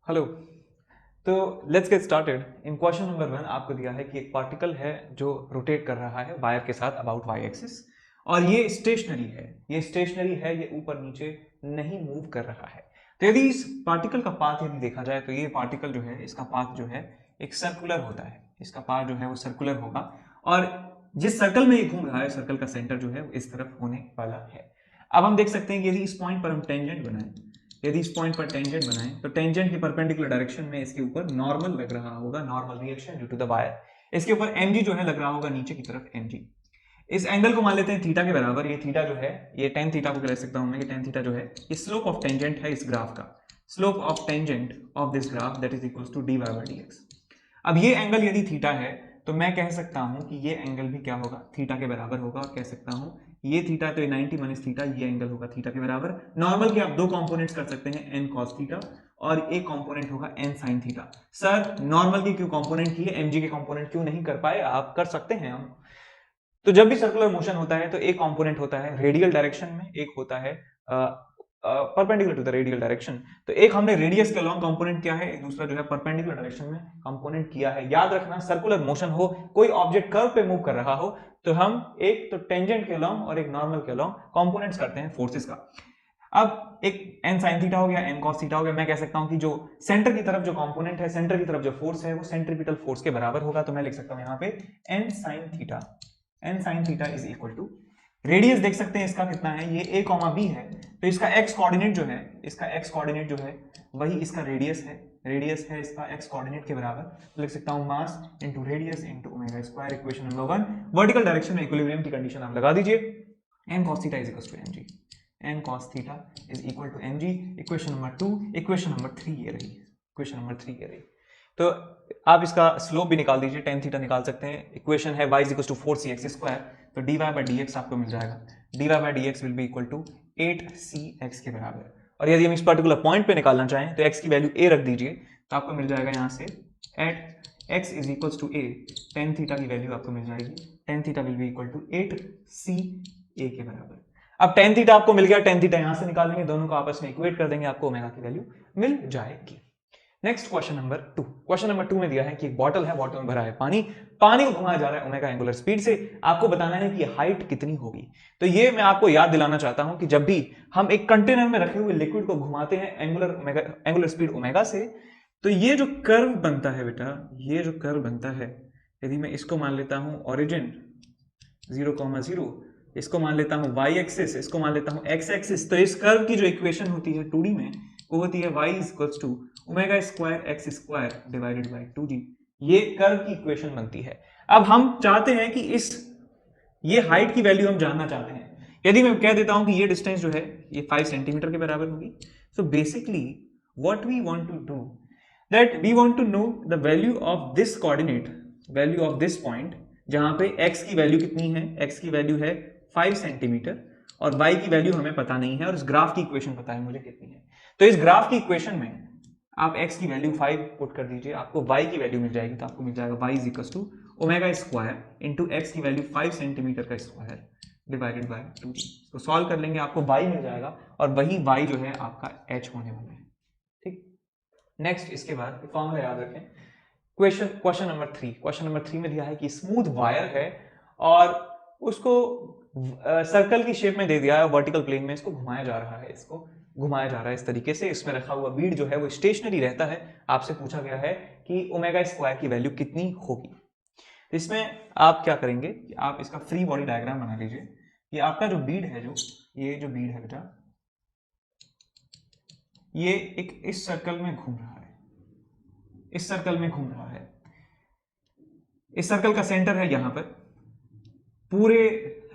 Hello. तो let's get started. In question number 1 आपको दिया है कि एक पार्टिकल है जो रोटेट कर रहा है वायर के साथ अबाउट वाई एक्सिस, और ये स्टेशनरी है। ये ऊपर नीचे नहीं मूव कर रहा है। तो यदि इस पार्टिकल का पाथ यदि देखा जाए तो ये पार्टिकल जो है, इसका पाथ जो है एक सर्कुलर होता है। इसका पाथ जो है वो सर्कुलर होगा, और जिस सर्कल में ये घूम रहा है, सर्कल का सेंटर जो है वो इस तरफ होने वाला है। अब हम देख सकते हैं कि यदि इस पॉइंट पर हम टेंजेंट बनाएं, यदि इस पॉइंट पर टेंजेंट बनाएं तो टेंजेंट की परपेंडिकुलर डायरेक्शन में इसके ऊपर नॉर्मल लग रहा होगा, normal reaction due to the wire. इसके ऊपर mg जो है लग रहा होगा नीचे की तरफ mg। इस एंगल को मान लेते हैं थीटा के बराबर। ये थीटा जो है, ये टेन थीटा को कह सकता हूं मैं कि टेन थीटा जो है ये स्लोप ऑफ टेंजेंट है इस ग्राफ का। Slope of tangent of this graph that is equals to dy bye dx। अब ये एंगल यदि थीटा है तो मैं कह सकता हूं कि ये एंगल भी क्या होगा, थीटा के बराबर होगा। और कह सकता हूं ये थीटा तो ये 90 माइनस थीटा, ये एंगल होगा थीटा के बराबर। नॉर्मल के आप दो कंपोनेंट्स कर सकते हैं, n cos थीटा और एक कंपोनेंट होगा n sin theta. Sir normal के क्यों कंपोनेंट किए, mg के कंपोनेंट क्यों नहीं कर पाए? आप कर सकते हैं हम। तो जब भी सर्कुलर मोशन होता है तो एक कंपोनेंट होता है रेडियल डायरेक्शन में, एक होता है perpendicular to the radial direction. तो एक हमने रेडियस के लॉन्ग कंपोनेंट किया है, एक दूसरा जो है परपेंडिकुलर डायरेक्शन में कंपोनेंट किया है। याद रखना, सर्कुलर मोशन हो, कोई ऑब्जेक्ट कर्व पे मूव कर रहा हो, तो हम एक तो टेंजेंट के लॉन्ग और एक नॉर्मल के लॉन्ग कंपोनेंट्स करते हैं फोर्सेस का। अब एक n sin थीटा हो गया, n cos थीटा हो गया। मैं कह सकता हूं कि जो सेंटर की तरफ जो कंपोनेंट है, सेंटर की तरफ जो फोर्स है वो सेंट्रीपिटल फोर्स के बराबर होगा। तो मैं लिख सकता हूं यहां पे n sin theta, n sin theta is equal to, radius देख सकते हैं इसका कितना है, ये a कॉमा b है, तो इसका x कोऑर्डिनेट जो है, इसका x कोऑर्डिनेट जो है वही इसका रेडियस है। रेडियस है इसका x कोऑर्डिनेट के बराबर। तो लिख सकता हूं mass into radius into omega square. Equation number 1 vertical direction में इक्विलिब्रियम की कंडीशन आप लगा दीजिए। n cos theta is equal to mg, n cos theta is equal to mg। Equation number 2, equation number 3 ये रही, इक्वेशन नंबर 3 ये रही। तो आप इसका स्लोप भी निकाल दीजिए, tan थीटा निकाल सकते हैं। इक्वेशन है y is equal to 4cx square, तो dy बाय dx आपको मिल जाएगा। dy bye dx will be equal to 8cx के बराबर। और यदि हम इस पर्टिकुलर पॉइंट पे निकालना चाहें तो x की वैल्यू a रख दीजिए, तो आपको मिल जाएगा यहाँ से at x is equal to a, tan theta की वैल्यू आपको मिल जाएगी, tan theta will be equal to 8ca के बराबर। अब tan थीटा आपको मिल गया, tan थीटा यहां से निकालेंगे, दोनों को आपस में इक्वेट कर देंगे, आपको ओमेगा की वैल्यू मिल जाएगी। Next question number 2। Question number 2 में दिया है कि एक बॉटल है, बॉटल में भरा है पानी, पानी को घुमाया जा रहा है ओमेगा एंगुलर स्पीड से। आपको बताना है कि हाइट कितनी होगी। तो ये मैं आपको याद दिलाना चाहता हूं कि जब भी हम एक कंटेनर में रखे हुए लिक्विड को घुमाते हैं एंगुलर स्पीड ओमेगा से, तो ये जो कर्व बनता है बेटा, ये जो कर्व बनता है, यदि मैं इसको मान लेता हूं ओरिजिन 0,0, इसको मान लेता हूं y एक्सिस, इसको मान लेता हूं x एक्सिस, तो इस कर्व की जो इक्वेशन होती है 2D में, वो होती है y equals to omega square X square divided by 2g। ये कर्व की इक्वेशन बनती है। अब हम चाहते हैं कि इस ये हाइट की वैल्यू हम जानना चाहते हैं। यदि मैं कह देता हूं कि ये डिस्टेंस जो है ये 5 सेंटीमीटर के बराबर होगी, so basically what we want to do that we want to know the value of this coordinate, value of this point, जहां पे x की वैल्यू कितनी है, x की वैल्यू है 5 सेंटीमीटर और y की वैल्यू हमें पता नहीं है, और इस ग्राफ की इक्वेशन पता है मुझे कितनी है। तो इस ग्राफ की इक्वेशन में आप x की वैल्यू 5 पुट कर दीजिए, आपको y की वैल्यू मिल जाएगी। तो आपको मिल जाएगा y is equal to omega square into X की वैल्यू 5 सेंटीमीटर का स्क्वायर डिवाइडेड बाय 2g। तो सॉल्व कर लेंगे, आपको y मिल जाएगा, और वही y जो है आपका h होने वाला है। ठीक, नेक्स्ट इसके बाद फॉर्मूला याद रखें। क्वेश्चन नंबर 3, क्वेश्चन नंबर 3 में दिया है कि स्मूथ वायर है और उसको सर्कल की शेप में दे दिया है, वर्टिकल प्लेन में इसको घुमाया जा रहा है, इसको घुमाया जा रहा है इस तरीके से। इसमें रखा हुआ बीड जो है वो स्टेशनरी रहता है। आपसे पूछा गया है कि ओमेगा स्क्वायर की वैल्यू कितनी होगी। इसमें आप क्या करेंगे कि आप इसका फ्री बॉडी डायग्राम बना लीजिए। ये आपका जो बीड है, जो ये जो बीड है बेटा, ये एक इस सर्कल में घूम रहा है, इस सर्कल में घूम रहा है। इस सर्कल का सेंटर है यहां पर, पूरे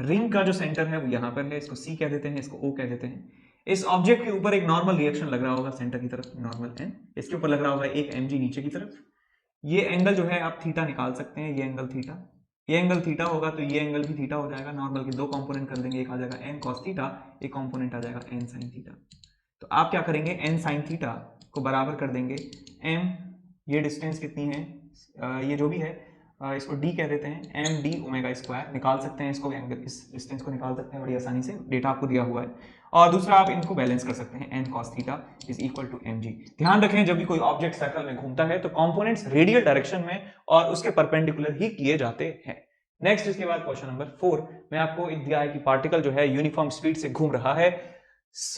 रिंग का जो सेंटर है वो यहां पर है, इसको C कह देते हैं, इसको O कह देते हैं। इस ऑब्जेक्ट के ऊपर एक नॉर्मल रिएक्शन लग रहा होगा सेंटर की तरफ, नॉर्मल n, इसके ऊपर लग रहा होगा एक mg नीचे की तरफ। ये एंगल जो है आप थीटा निकाल सकते हैं, ये एंगल थीटा, ये एंगल थीटा होगा, तो ये एंगल भी थीटा हो जाएगा। नॉर्मल के दो कंपोनेंट कर देंगे, एक आ जाएगा n cos थीटा, एक कंपोनेंट आ जाएगा n sin थीटा। तो आप क्या करेंगे, n sin थीटा को बराबर कर देंगे m, ये डिस्टेंस कितनी है, ये जो भी है इसको d कह देते हैं, m d ओमेगा स्क्वायर निकाल सकते हैं, इसको एंगल, इस डिस्टेंस को निकाल सकते हैं बड़ी आसानी से, डेटा आपको दिया हुआ है। और दूसरा आप इनको बैलेंस कर सकते हैं, n cos theta is equal to mg। ध्यान रखें जब भी कोई ऑब्जेक्ट सर्कल में घूमता है तो कंपोनेंट्स रेडियल डायरेक्शन में और उसके परपेंडिकुलर ही किए जाते हैं। नेक्स्ट इसके बाद क्वेश्चन नंबर 4 में आपको एक दिया है कि पार्टिकल जो है यूनिफॉर्म स्पीड से घूम रहा है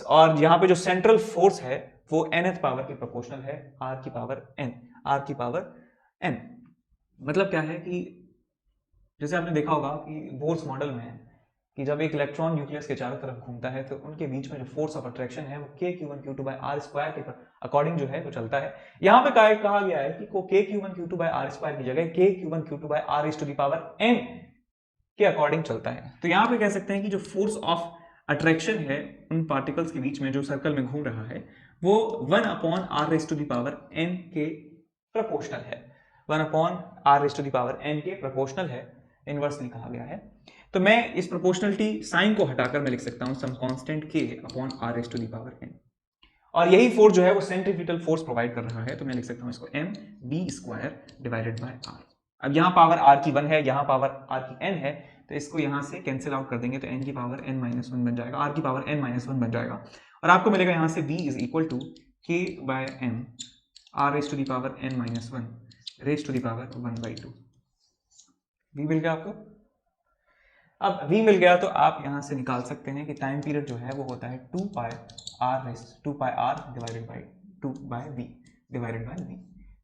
और यहाँ पे जो सेंट्रल फोर्स है वो nth पावर की प्रोपोर्शनल है r की पावर n। मतलब क्या है कि जैसे आपने देखा होगा कि बोर्स मॉडल में कि जब एक इलेक्ट्रॉन न्यूक्लियस के चारों तरफ घूमता है तो उनके बीच में जो फोर्स ऑफ अट्रैक्शन है वो k₁q2/r² के अकॉर्डिंग जो है वो चलता है। यहाँ पे कहा गया है कि k₁q2/r² की जगह k₁q2/r⁴ के अकॉर्डिंग चलता है। तो यहाँ पे कह सकते हैं कि जो फोर्स ऑफ अट्रैक्शन है उन पार्टिकल्स के बीच में जो सर्कल में घूम रहा है वो 1/r⁴n के प्रोपोर्शनल है, 1/r⁴n के प्रोपोर्शनल है, इनवर्सली कहा गया है। तो मैं इस प्रोपोर्शनलिटी साइन को हटाकर मैं लिख सकता हूं सम कांस्टेंट k/r⁴n और यही फोर्स जो है वो सेंट्रीफ्यूगल फोर्स प्रोवाइड कर रहा है। तो मैं लिख सकता हूं इसको mv² / r। अब यहाँ पावर r की 1 है, यहाँ पावर r की n है, तो इसको यहाँ से कैंसिल आउट कर देंगे तो n की पावर n-1 बन जाएगा, r की पावर n-1 बन जाएगा और आपको मिलेगा यहाँ से v is equal to k/m r⁴ (1/2)। v मिल गया आपको। अब v मिल गया तो आप यहाँ से निकाल सकते हैं कि टाइम पीरियड जो है वो होता है 2πr/2v/v।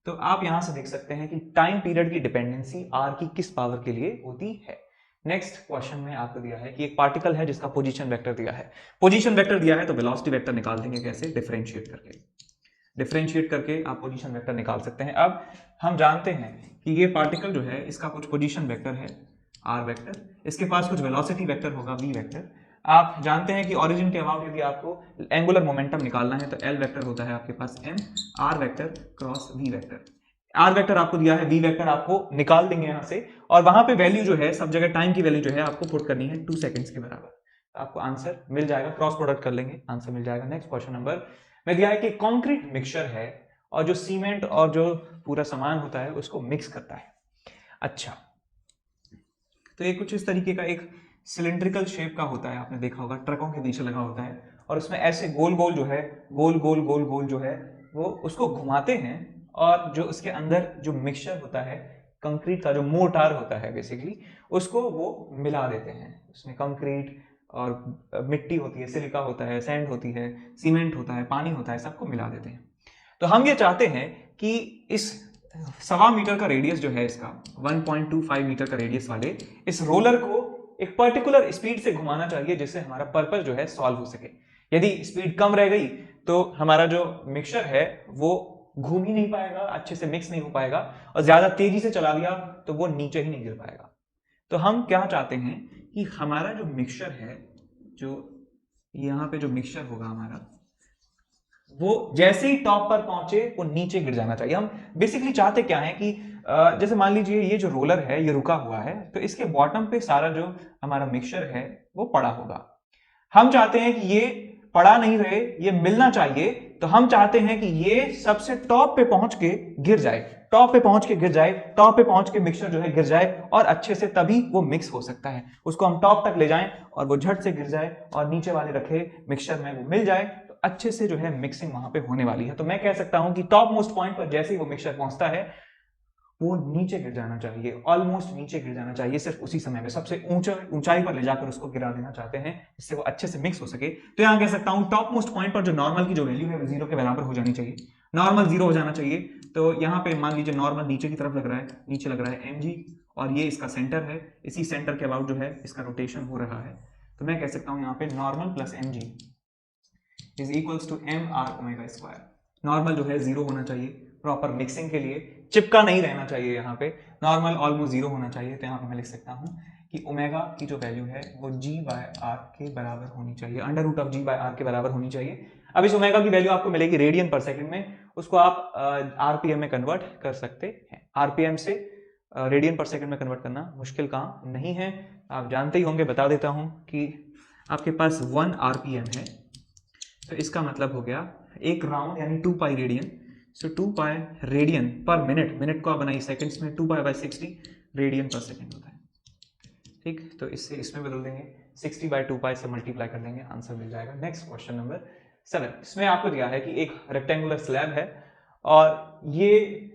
तो आप यहाँ से देख सकते हैं कि टाइम पीरियड की डिपेंडेंसी r की किस पावर के लिए होती है। नेक्स्ट क्वेश्चन में आपको दिया है कि एक पार्टिकल है जिसका पोजीशन वेक्टर दिया है। पोजीशन वेक्टर दिया है तो वेलोसिटी वेक्टर निकाल देंगे कैसे, डिफरेंशिएट करके आप पोजीशन वेक्टर निकाल सकते हैं। अब हम जानते हैं कि ये पार्टिकल जो है इसका कुछ पोजीशन वेक्टर है r वेक्टर, इसके पास कुछ वेलोसिटी वेक्टर होगा v वेक्टर। आप जानते हैं कि ओरिजिन के अबाउट यदि आपको एंगुलर मोमेंटम निकालना है तो l वेक्टर होता है आपके पास m r vector cross v vector. r vector आपको दिया है, v वेक्टर आपको निकाल देंगे यहाँ से और वहां पे वैल्यू जो है सब जगह टाइम की वैल्यू जो है आपको पुट करनी है 2 सेकंड्स के बराबर, आपको आंसर मिल जाएगा, क्रॉस प्रोडक्ट कर लेंगे आंसर मिल जाएगा। नेक्स्ट क्वेश्चन नंबर में दिया है कि कंक्रीट मिक्सचर है और जो सीमेंट और जो पूरा सामान होता है उसको मिक्स करता है। अच्छा, तो ये कुछ इस तरीके का एक सिलिंड्रिकल शेप का होता है, आपने देखा होगा ट्रकों के नीचे लगा होता है और उसमें ऐसे गोल गोल जो है गोल जो है वो उसको घुमाते हैं और जो उसके अंदर जो मिक्सचर होता है कंक्रीट का, जो मोर्टार होता है बेसिकली, उसको वो मिला देते हैं। उसमें कंक्रीट और मिट्टी होती है, सिलिका होता है, सैंड होती है, सीमेंट होता है, पानी होता है, सबको मिला देते हैं। तो हम ये चाहते हैं कि इस 1.25 मीटर का रेडियस जो है इसका 1.25 मीटर का रेडियस वाले इस रोलर को एक पर्टिकुलर स्पीड से घुमाना चाहिए जिससे हमारा पर्पस जो है सॉल्व हो सके। यदि स्पीड कम रह गई तो हमारा जो मिक्सचर है वो घूम ही नहीं पाएगा, अच्छे से मिक्स नहीं हो पाएगा और ज्यादा तेजी से चला दिया तो वो नीचे ही नहीं गिर पाएगा। तो हम क्या चाहते हैं कि हमारा जो मिक्सचर है, जो यहाँ पे जो मिक्सचर होगा हमारा, वो जैसे ही टॉप पर पहुंचे वो नीचे गिर जाना चाहिए। हम बेसिकली चाहते क्या है कि जैसे मान लीजिए ये जो रोलर है ये रुका हुआ है तो इसके बॉटम पे सारा जो हमारा मिक्सचर है वो पड़ा होगा। हम चाहते हैं कि ये पड़ा नहीं रहे, ये मिलना चाहिए। तो हम चाहते हैं कि ये सबसे टॉप पे पहुंच के गिर जाए, टॉप पे पहुंच के मिक्सचर जो है गिर जाए और अच्छे से तभी वो मिक्स हो सकता है। उसको हम टॉप तक ले जाएं और वो झट से गिर जाए और नीचे वाले रखे मिक्सचर में वो मिल जाए तो अच्छे से जो है मिक्सिंग वहां पे होने वाली है। तो मैं कह सकता हूं कि टॉप मोस्ट पॉइंट पर जैसे ही वो मिक्सचर पहुंचता है वो नीचे गिर जाना चाहिए, ऑलमोस्ट नीचे गिर जाना चाहिए, सिर्फ उसी समय में सबसे ऊंचाई पर ले जाकर उसको गिरा देना चाहते हैं जिससे वो अच्छे से मिक्स हो सके। तो यहां कह सकता हूं टॉप मोस्ट पॉइंट पर जो नॉर्मल की जो वैल्यू है वो 0 के बराबर हो जानी चाहिए, नॉर्मल 0 हो जाना चाहिए। तो यहाँ पे मान लीजिए नॉर्मल नीचे की तरफ लग रहा है, नीचे लग रहा है mg और ये इसका सेंटर है, इसी सेंटर के अबाउट जो है इसका रोटेशन हो रहा है। तो मैं कह सकता हूं यहाँ पे normal plus mg is equals to mr⁴। Normal जो है 0 होना चाहिए प्रॉपर मिक्सिंग के लिए, चिपका नहीं रहना चाहिए, यहाँ पे नॉर्मल ऑलमोस्ट 0 होना चाहिए। तो यहाँ पे मैं लिख सकता हूँ कि ओमेगा की जो वैल्यू है वो g/r के बराबर होनी चाहिए, √g/r के बराबर होनी चाहिए। अब इस ओमेगा की वैल्यू आपको मिलेगी रेडियन पर सेकंड में, उसको आप आरपीएम में कन्वर्ट कर सकते हैं। आरपीएम से रेडियन पर सेकंड में कन्वर्ट करना मुश्किल काम नहीं है, आप जानते ही होंगे। बता देता हूँ कि आपके पास 1 आरपीएम है तो इसका मतलब हो गया एक राउंड यानी 2 पाई रेडियन। सो 2 पाई रेडियन पर मिनट, मिनट को आप बनाइए सेकंड्स में, 2 पाई/60 रेडियन पर सेकंड होता है। ठीक, तो इससे इसमें बदल देंगे 60/2 से मल्टीप्लाई कर देंगे, आंसर मिल जाएगा। नेक्स्ट क्वेश्चन नंबर 7, इसमें आपको दिया है कि एक रेक्टेंगुलर स्लैब है और ये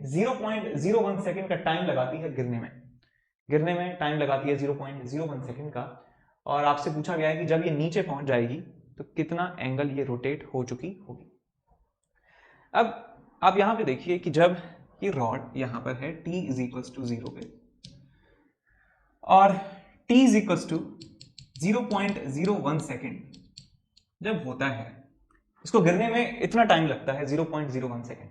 0.01 सेकेंड का टाइम लगाती है गिरने में टाइम लगाती है 0.01 सेकेंड का, और आपसे पूछा गया है कि जब ये नीचे पहुंच जाएगी तो कितना एंगल ये रोटेट हो चुकी होगी। अब आप यहां पे देखिए कि जब ये रॉड यहां पर है t इज इक्वल्स टू 0 पे और t is equals to 0.01 second जब होता है, इसको गिरने में इतना टाइम लगता है 0.01 सेकेंड।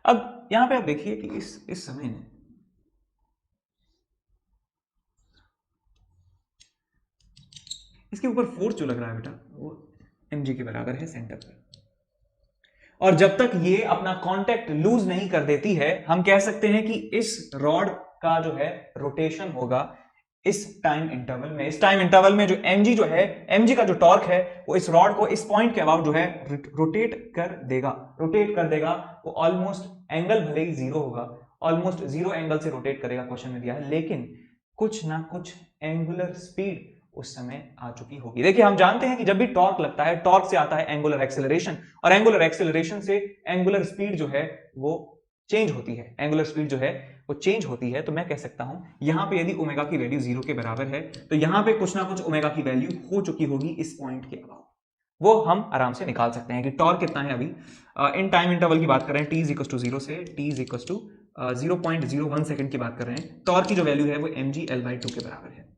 अब यहां पे आप देखिए कि इस समय में इसके ऊपर फोर्स जो लग रहा है बेटा वो mg के बराबर है सेंटर पर, और जब तक ये अपना कांटेक्ट लूज नहीं कर देती है हम कह सकते हैं कि इस रॉड का जो है रोटेशन होगा इस टाइम इंटरवल में। इस टाइम इंटरवल में जो mg जो है, mg का जो टॉर्क है वो इस रॉड को इस पॉइंट के अबाउट जो है रोटेट कर देगा। वो ऑलमोस्ट एंगल भले ही जीरो होगा, ऑलमोस्ट जीरो एंगल से रोटेट करेगा, क्वेश्चन में दिया है, लेकिन कुछ ना कुछ एंगुलर स्पीड उस समय आ चुकी होगी। देखिए हम जानते हैं कि जब भी टॉर्क लगता है, टॉर्क से आता है एंगुलर एक्सेलरेशन, और एंगुलर एक्सेलरेशन से एंगुलर स्पीड जो है वो चेंज होती है, एंगुलर स्पीड जो है वो चेंज होती है। तो मैं कह सकता हूं यहां पे यदि ओमेगा की वैल्यू 0 के बराबर है तो यहां पे कुछ ना कुछ ओमेगा की वैल्यू हो चुकी होगी इस पॉइंट के अबाउट। वो हम आराम से निकाल सकते हैं कि टॉर्क कितना है। अभी इन टाइम इंटरवल की बात कर रहे हैं, t इज इक्वल टू 0 से t is equal to 0.01 second की बात कर रहे हैं। टॉर्क की जो वैल्यू है वो mg l/2 के बराबर है।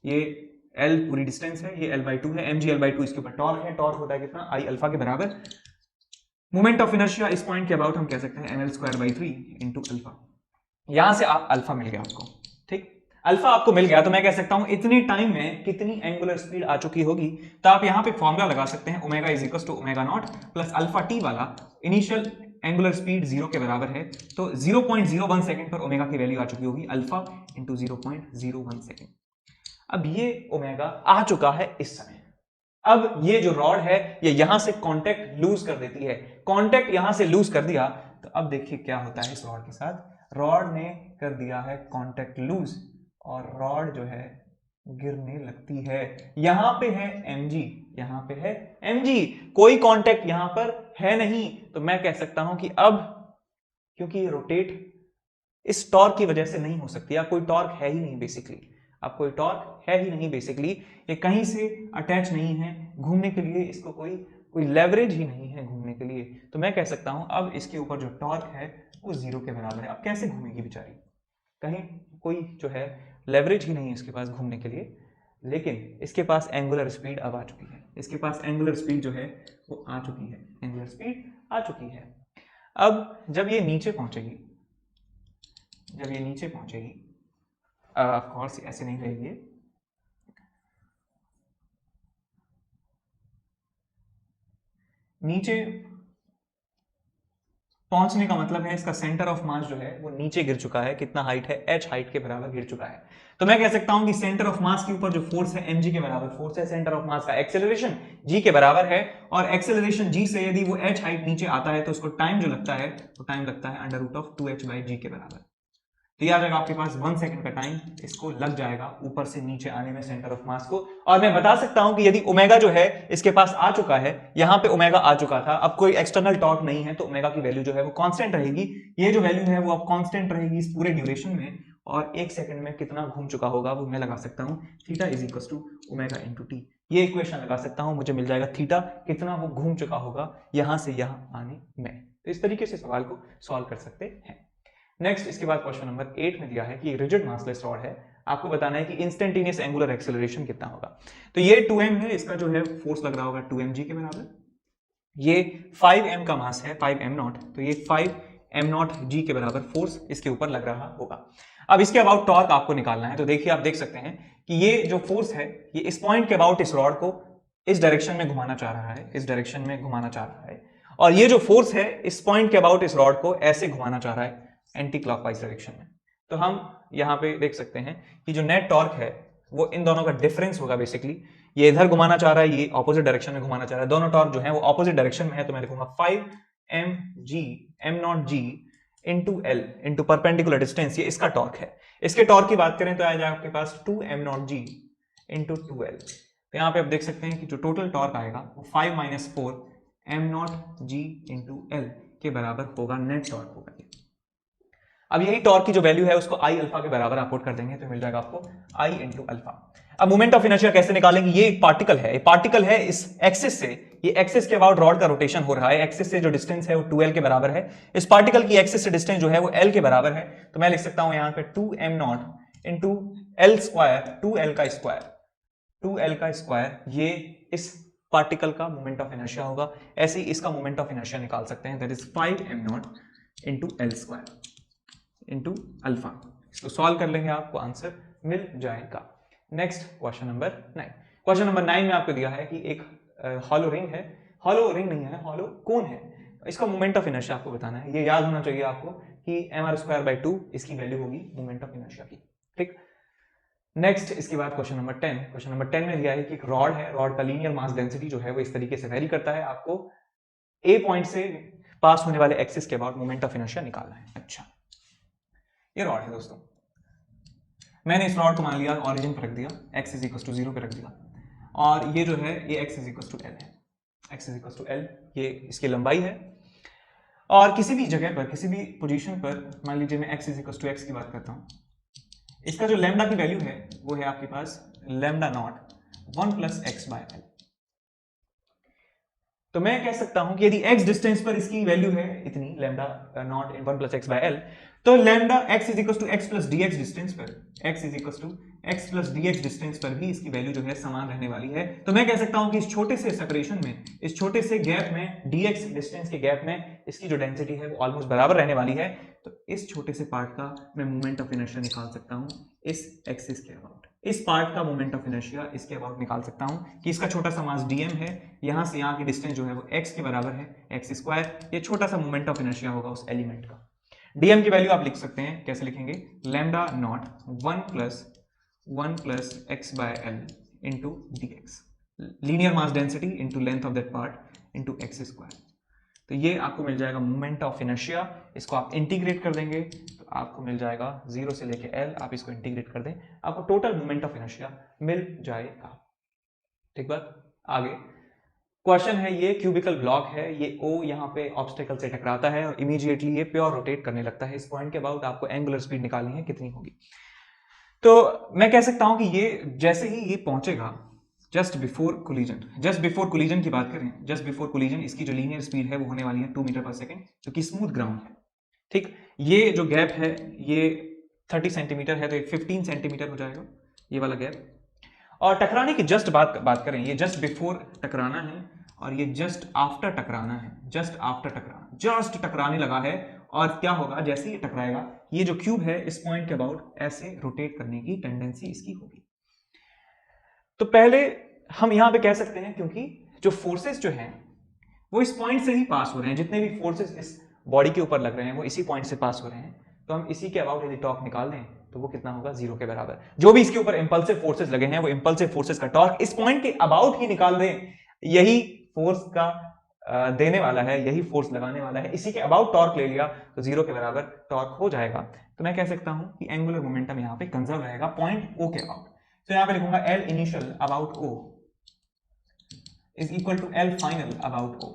ये L पूरी डिस्टेंस है, ये L/2 है, mg L/2 इसके ऊपर टॉर्क है। टॉर्क होता है कितना, I अल्फा के बराबर। मोमेंट ऑफ इनर्शिया इस पॉइंट के अबाउट हम कह सकते हैं ml²/3 इंटू अल्फा। यहां से आप अल्फा मिल गया आपको, ठीक, अल्फा आपको मिल गया तो मैं कह सकता हूं इतने टाइम में कितनी एंगुलर स्पीड आ चुकी होगी। तो आप यहां पे फॉर्मूला लगा सकते हैं, omega is equal to omega naught plus alpha T वाला, इनिशियल एंगुलर स्पीड 0 के बराबर है तो 0.01 सेकंड पर ओमेगा की वैल्यू आ चुकी होगी अल्फा इंटू 0.01 सेकंड। अब ये ओमेगा आ चुका है इस समय। अब ये जो रॉड है ये यहां से कांटेक्ट लूज कर देती है, कांटेक्ट यहां से लूज कर दिया तो अब देखिए क्या होता है इस रॉड के साथ। रॉड ने कर दिया है कांटेक्ट लूज और रॉड जो है गिरने लगती है। यहां पे है mg, यहां पे है mg, कोई कांटेक्ट यहां पर है नहीं, तो मैं कह सकता हूं कि अब क्योंकि रोटेट इस टॉर्क की वजह से नहीं हो सकती, या कोई टॉर्क है ही नहीं बेसिकली, अब कोई टॉर्क है ही नहीं बेसिकली, ये कहीं से अटैच नहीं है घूमने के लिए, इसको कोई लेवरेज ही नहीं है घूमने के लिए। तो मैं कह सकता हूं अब इसके ऊपर जो टॉर्क है वो 0 के बराबर है। अब कैसे घूमेगी बेचारी, कहीं कोई जो है लेवरेज ही नहीं है इसके पास घूमने के लिए, लेकिन इसके पास एंगुलर स्पीड अब आ चुकी है, इसके पास एंगुलर स्पीड जो है वो आ चुकी है, एंगुलर स्पीड आ चुकी है। अब जब ये नीचे पहुंचेगी, जब ये नीचे पहुंचेगी, ऑफ कोर्स ऐसे नहीं रहेगी, नीचे पहुंचने का मतलब है इसका सेंटर ऑफ मास जो है वो नीचे गिर चुका है। कितना हाइट है, h हाइट के बराबर गिर चुका है। तो मैं कह सकता हूं कि सेंटर ऑफ मास के ऊपर जो फोर्स है mg के बराबर फोर्स है, सेंटर ऑफ मास का एक्सेलरेशन g के बराबर है, और एक्सेलरेशन g से यदि वो h हाइट नीचे आता है तो उसको टाइम जो लगता है वो टाइम लगता है √2h/g के बराबर। तो यह आ जाएगा आपके पास 1 सेकंड का टाइम इसको लग जाएगा ऊपर से नीचे आने में सेंटर ऑफ मास को। और मैं बता सकता हूं कि यदि ओमेगा जो है इसके पास आ चुका है, यहां पे ओमेगा आ चुका था, अब कोई एक्सटर्नल टॉर्क नहीं है, तो ओमेगा की वैल्यू जो है वो कांस्टेंट रहेगी। ये जो वैल्यू है वो अब कांस्टेंट रहेगी इस पूरे ड्यूरेशन में, और 1 सेकंड में कितना घूम चुका होगा वो मैं लगा सकता हूं, theta is equal to omega into T. ये इक्वेशन लगा सकता हूं, मुझे मिल जाएगा थीटा कितना वो घूम चुका होगा यहां से यहां आने में। तो इस तरीके से सवाल को सॉल्व कर सकते हैं। नेक्स्ट इसके बाद क्वेश्चन नंबर 8 में दिया है कि रिजिड मासलेस रॉड है, आपको बताना है कि इंस्टेंटेनियस एंगुलर एक्सेलरेशन कितना होगा। तो ये 2m है, इसका जो है फोर्स लग रहा होगा 2mg के बराबर। ये 5m का मास है, 5m0, तो ये 5m0g के बराबर फोर्स इसके ऊपर लग रहा होगा। अब इसके अबाउट टॉर्क आपको निकालना है, तो देखिए आप देख सकते हैं कि ये जो फोर्स है ये इस पॉइंट के अबाउट इस रॉड को इस डायरेक्शन में घुमाना चाह रहा है, इस डायरेक्शन में घुमाना चाह रहा है, और ये जो फोर्स है इस पॉइंट के अबाउट इस रॉड को ऐसे घुमाना चाह रहा है एंटी क्लॉकवाइज डायरेक्शन में। तो हम यहाँ पे देख सकते हैं कि जो नेट टॉर्क है वो इन दोनों का डिफरेंस होगा बेसिकली। ये इधर घुमाना चाह रहा है, ये ऑपोजिट डायरेक्शन में घुमाना चाह रहा है, दोनों टॉर्क जो है वो ऑपोजिट डायरेक्शन में है, तो मैं लिखूंगा 5mg m0g into L into perpendicular distance, ये इसका टॉर्क है। इसके टॉर्क की बात करें तो आ जाए आपके पास 2m0g इंटू 2L। तो यहाँ पे आप देख सकते हैं कि जो टोटल टॉर्क आएगा वो 5 - 4 m0 g इंटू एल के बराबर होगा, नेट टॉर्क होगा। अब यही टॉर्क की जो वैल्यू है उसको आई अल्फा के बराबर आप पुट कर देंगे तो मिल जाएगा आपको आई इंटू अल्फा। अब मोमेंट ऑफ इनर्शिया कैसे निकालेंगे? ये एक पार्टिकल है इस एक्सिस से, ये एक्सिस के अबाउट रॉड का रोटेशन हो रहा है, एक्सिस से जो डिस्टेंस है वो 2L के बराबर है, इस पार्टिकल की एक्सिस से डिस्टेंस जो है वो L के बराबर है। तो मैं लिख सकता हूं यहां पे 2m0 into L square, 2L का स्क्वायर, 2L का स्क्वायर, ये इस पार्टिकल का मोमेंट ऑफ इनर्शिया होगा। ऐसे ही इसका मोमेंट ऑफ इनर्शिया निकाल सकते हैं, that is 5m0 into L square into alpha. इसको सॉल्व कर लेंगे, आपको आंसर मिल जाएगा। Next question number 9। Question number 9 में आपको दिया है कि एक हॉलो रिंग है, हॉलो रिंग नहीं है, हॉलो कोन है, इसका मोमेंट ऑफ इनर्शिया आपको बताना है। ये याद होना चाहिए आपको कि mr²/2 इसकी वैल्यू होगी मोमेंट ऑफ इनर्शिया की, ठीक। नेक्स्ट इसके बाद क्वेश्चन नंबर 10। क्वेश्चन नंबर 10 में दिया है कि एक रॉड है, रॉड का लीनियर मास डेंसिटी जो है वो इस तरीके से वेरी करता है, आपको ए पॉइंट से पास होने वाले एक्सिस के अबाउट मोमेंट ऑफ इनर्शिया निकालना है। अच्छा, ये रॉड है दोस्तों, मैंने इस रॉड को मान लिया ऑरिजिन पर रख दिया, x = 0 पे रख दिया, और ये जो है ये x = l है, x = l, ये इसकी लंबाई है। और किसी भी जगह पर, किसी भी पोजीशन पर, मान लीजिए मैं x = x की बात करता हूं, इसका जो लैम्डा की वैल्यू है वो है आपके पास λ0 1 + x/l। तो मैं कह सकता हूं कि यदि x डिस्टेंस पर इसकी वैल्यू है इतनी λ0 1 + x/l, तो lambda x = x + dx distance पर, x = x + dx डिस्टेंस पर भी इसकी वैल्यू जो है समान रहने वाली है। तो मैं कह सकता हूं कि इस छोटे से सेपरेशन में, इस छोटे से गैप में, dx डिस्टेंस के गैप में इसकी जो डेंसिटी है वो ऑलमोस्ट बराबर रहने वाली है। तो इस छोटे से पार्ट का मैं मोमेंट ऑफ इनर्शिया निकाल सकता हूं इस एक्सिस के अबाउट, इस पार्ट का मोमेंट ऑफ इनर्शिया इसके अबाउट निकाल सकता हूं कि इसका छोटा सा मास dm है, यहां से यहां की डिस्टेंस जो है वो x के बराबर है, x², ये छोटा सा मोमेंट ऑफ इनर्शिया होगा उस एलिमेंट का। dm की वैल्यू आप लिख सकते हैं, कैसे लिखेंगे, λ0 1 + x/l into dx, linear mass density into length of that part into x²। तो ये आपको मिल जाएगा मोमेंट ऑफ इनर्शिया। इसको आप इंटीग्रेट कर देंगे तो आपको मिल जाएगा 0 से लेके l, आप इसको इंटीग्रेट कर दें, आपको टोटल मोमेंट ऑफ इनर्शिया मिल जाएगा। ठीक बात। आगे क्वेश्चन है, ये क्यूबिकल ब्लॉक है, ये O यहाँ पे ऑब्स्टेकल से टकराता है और इमीडिएटली ये प्योर रोटेट करने लगता है। इस पॉइंट के अबाउट आपको एंगुलर स्पीड निकालनी है, कितनी होगी। तो मैं कह सकता हूं कि ये जैसे ही ये पहुंचेगा जस्ट बिफोर कोलिजन की बात करें, जस्ट बिफोर कोलिजन इसकी जो लीनियर स्पीड है वो होने वाली है 2 मीटर पर सेकेंड, जो कि स्मूथ ग्राउंड है, ठीक। ये जो गैप है ये 30 सेंटीमीटर है, तो ये 15 सेंटीमीटर हो जाएगा ये वाला गैप। और टकराने की जस्ट बात करें, ये जस्ट बिफोर टकराना है और ये जस्ट आफ्टर टकराना है, जस्ट आफ्टर टकराना, जस्ट टकराने लगा है। और क्या होगा, जैसे ही टकराएगा ये जो क्यूब है इस पॉइंट के अबाउट ऐसे रोटेट करने की टेंडेंसी इसकी होगी। तो पहले हम यहां पे कह सकते हैं, क्योंकि जो फोर्सेस जो हैं वो इस पॉइंट से ही पास हो रहे हैं, जितने भी फोर्सेस इस बॉडी के ऊपर लग रहे हैं वो इसी पॉइंट से पास हो रहे हैं, तो हम इसी के अबाउट यदि टॉर्क निकाल दें तो वो कितना होगा, 0 के बराबर। जो भी इसके ऊपर इंपल्सिव फोर्सेस लगे हैं वो इंपल्सिव फोर्सेस का टॉर्क इस पॉइंट के अबाउट ही निकाल दें, यही फोर्स का देने वाला है, यही फोर्स लगाने वाला है, इसी के अबाउट टॉर्क ले लिया तो 0 के बराबर टॉर्क हो जाएगा। तो मैं कह सकता हूं कि एंगुलर मोमेंटम यहाँ पे कंजर्व रहेगा पॉइंट O के अबाउट। तो यहाँ पे लिखूंगा L initial about O is equal to L final about O।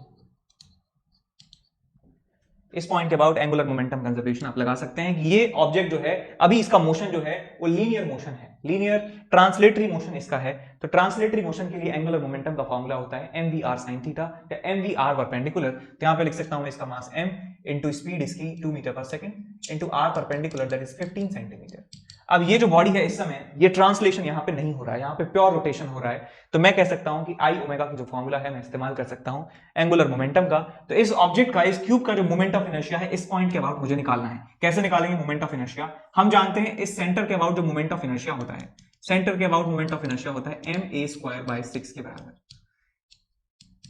इस पॉइंट के अबाउट एंगुलर मोमेंटम कंजर्वेशन आप लगा सकते हैं कि ये ऑब्जेक्ट जो है अभी इसका मोशन जो है वो लीनियर मोशन है, लीनियर ट्रांसलेटरी मोशन इसका है। तो ट्रांसलेटरी मोशन के लिए एंगुलर मोमेंटम का फॉर्मूला होता है mvr sin थीटा या mvr परपेंडिकुलर। तो यहां पे लिख सकता हूं इसका मास m इंटू स्पीड इसकी 2 मीटर पर second into r perpendicular that is 15 centimetre. अब ये जो बॉडी है इस समय ये ट्रांसलेशन यहाँ पे नहीं हो रहा है, यहाँ पे प्योर रोटेशन हो रहा है। तो मैं कह सकता हूं कि आई ओमेगा की जो फॉर्मूला है मैं इस्तेमाल कर सकता हूं एंगुलर मोमेंटम का। तो इस ऑब्जेक्ट का, इस क्यूब का जो मोमेंट ऑफ इनर्शिया है इस पॉइंट के अबाउट मुझे निकालना है। कैसे निकालेंगे मोमेंट ऑफ इनर्शिया, हम जानते हैं इस सेंटर के अबाउट जो मोमेंट ऑफ इनर्शिया होता है, सेंटर के अबाउट मोमेंट ऑफ इनर्शिया होता है ma²/6 के बराबर,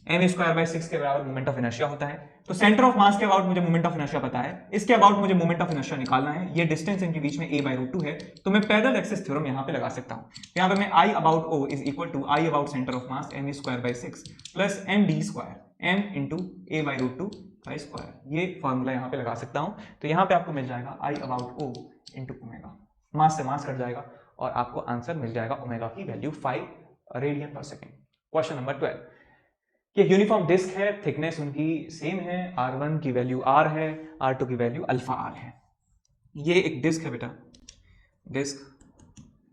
ma²/6 के बराबर मोमेंट ऑफ इनर्शिया होता है। तो सेंटर ऑफ मास के अबाउट मुझे मोमेंट ऑफ इनर्शिया पता है, इसके अबाउट मुझे मोमेंट ऑफ इनर्शिया निकालना है। ये डिस्टेंस इनके बीच में a/√2 है, तो मैं पैरेलल एक्सिस थ्योरम यहां पे लगा सकता हूं। तो यहां पे मैं I about O is equal to I about centre of mass ma²/6 plus md², m into a/√2 का स्क्वायर, ये फॉर्मूला यहां पे लगा सकता हूं। तो यहां पे आपको मिल जाएगा I about O into omega, mass से मास कट जाएगा और आपको आंसर मिल जाएगा ओमेगा की वैल्यू 5 रेडियन पर सेकेंड। क्वेश्चन नंबर 12 कि यूनिफॉर्म डिस्क है, थिकनेस उनकी सेम है, R1 की वैल्यू R है, R2 की वैल्यू अल्फा R है। ये एक डिस्क है बेटा, डिस्क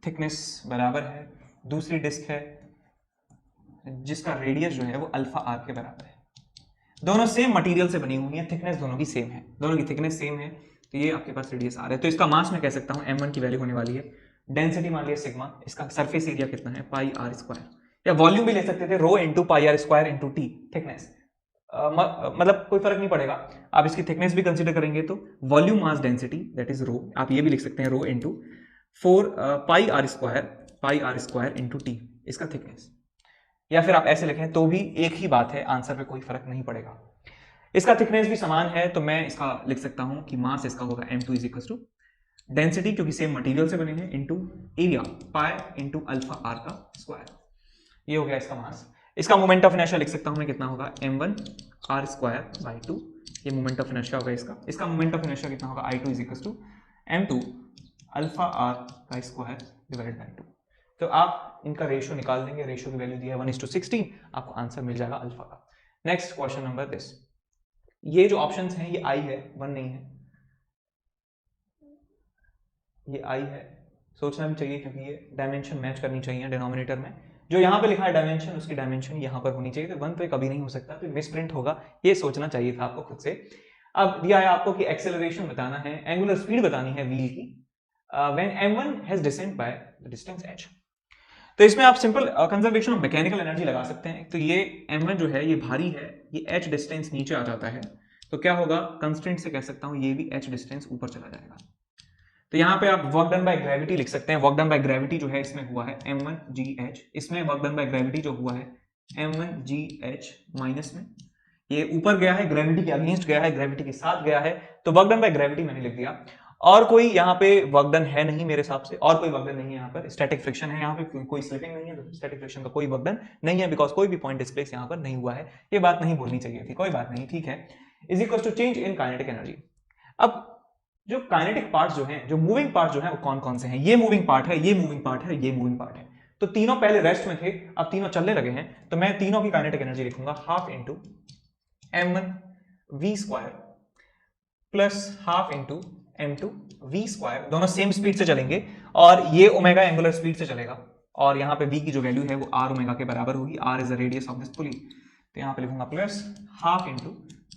थिकनेस बराबर है, दूसरी डिस्क है जिसका रेडियस जो है वो अल्फा आर के बराबर है। दोनों सेम मटेरियल से बनी हुई है, थिकनेस दोनों की सेम है, दोनों की थिकनेस सेम है, तो ये आपके पास रेडियस आर है। तो इसका मास मैं कह सकता हूँ m1 की वैल्यू होने वाली है, डेंसिटी मान लिया सिग्मा, इसका सरफेस एरिया कितना है पाई आर स्क्वायर, या वॉल्यूम भी ले सकते थे rho into pi R square into T, thickness मतलब कोई फर्क नहीं पड़ेगा, आप इसकी थिकनेस भी कंसीडर करेंगे तो volume mass density that is rho, आप ये भी लिख सकते हैं rho into 4 pi R square into T, इसका थिकनेस, या फिर आप ऐसे लिखें तो भी एक ही बात है, आंसर पे कोई फर्क नहीं पड़ेगा। इसका थिकनेस भी समान है तो मैं इसका लिख सकता हूं कि मास इसका होगा m2 is equal to density क्योंकि सेम मटेरियल से बने हैं into area pi into alpha R का स्क्वायर, ये हो गया इसका मास। इसका मोमेंट ऑफ इनर्शिया लिख सकता हूं मैं कितना होगा m1 r स्क्वायर बाई 2, ये मोमेंट ऑफ इनर्शिया होगा इसका मोमेंट ऑफ इनर्शिया कितना होगा I2 is equal to m2 alpha R का स्क्वायर डिवाइडेड बाई 2। तो आप इनका रेशियो निकाल देंगे, रेशियो की वैल्यू दी है 1:16, आपको आंसर मिल जाएगा अल्फा का। नेक्स्ट क्वेश्चन नंबर दिस, ये जो ऑप्शंस हैं ये आई है, 1 नहीं है, ये आई है, सोचना भी चाहिए क्योंकि ये डायमेंशन मैच करनी चाहिए डिनोमिनेटर में, जो यहाँ पे लिखा है डायमेंशन उसकी डायमेंशन यहाँ पर होनी चाहिए, तो 1 पे कभी नहीं हो सकता, तो मिसप्रिंट होगा, ये सोचना चाहिए था आपको खुद से। अब दिया है आपको कि एक्सेलरेशन बताना है, एंगुलर स्पीड बतानी है व्हील की when m1 has descent by the distance h। तो इसमें आप simple conservation of mechanical energy लगा सकते हैं। तो ये m1 जो है ये भारी है, ये h डिस्टेंस नीचे आ जाता है, तो क्या होगा, कंस्ट्रेंट से कह सकता हूं ये भी h डिस्टेंस ऊपर चला जाएगा। तो यहाँ पे आप वर्क डन बाय ग्रेविटी लिख सकते हैं, वर्क डन बाय ग्रेविटी जो है इसमें हुआ है m1gh, इसमें वर्क डन बाय ग्रेविटी जो हुआ है m1gh माइनस में, ये ऊपर गया है ग्रेविटी के अगेंस्ट गया है, ग्रेविटी के साथ गया है, तो वर्क डन बाय ग्रेविटी मैंने लिख दिया। और कोई यहाँ पे वर्क डन है नहीं मेरे हिसाब से, और कोई वर्क डन नहीं है यहाँ पर, स्टैटिक फ्रिक्शन है यहाँ पे, कोई स्लिपिंग नहीं है, तो स्टैटिक फ्रिक्शन का कोई वर्क डन नहीं है बिकॉज कोई भी पॉइंट डिस्प्लेस यहाँ पर नहीं हुआ है, ये बात नहीं बोलनी चाहिए थी, कोई बात नहीं, ठीक है। Is equal to change in kinetic energy. अब जो काइनेटिक पार्ट्स जो हैं, जो मूविंग पार्ट जो है वो कौन कौन से हैं, ये मूविंग पार्ट है, ये मूविंग पार्ट है, ये मूविंग पार्ट है, तो तीनों पहले रेस्ट में थे, अब तीनों चलने लगे हैं, तो मैं तीनों की काइनेटिक एनर्जी लिखूंगा half into m1 v square plus half into m2 v square, दोनों सेम स्पीड से चलेंगे और ये ओमेगा एंगुलर स्पीड से चलेगा, और यहाँ पे v की जो वैल्यू है वो r ओमेगा के बराबर होगी, r is the radius of this pulley, तो यहाँ पे लिखूंगा plus half into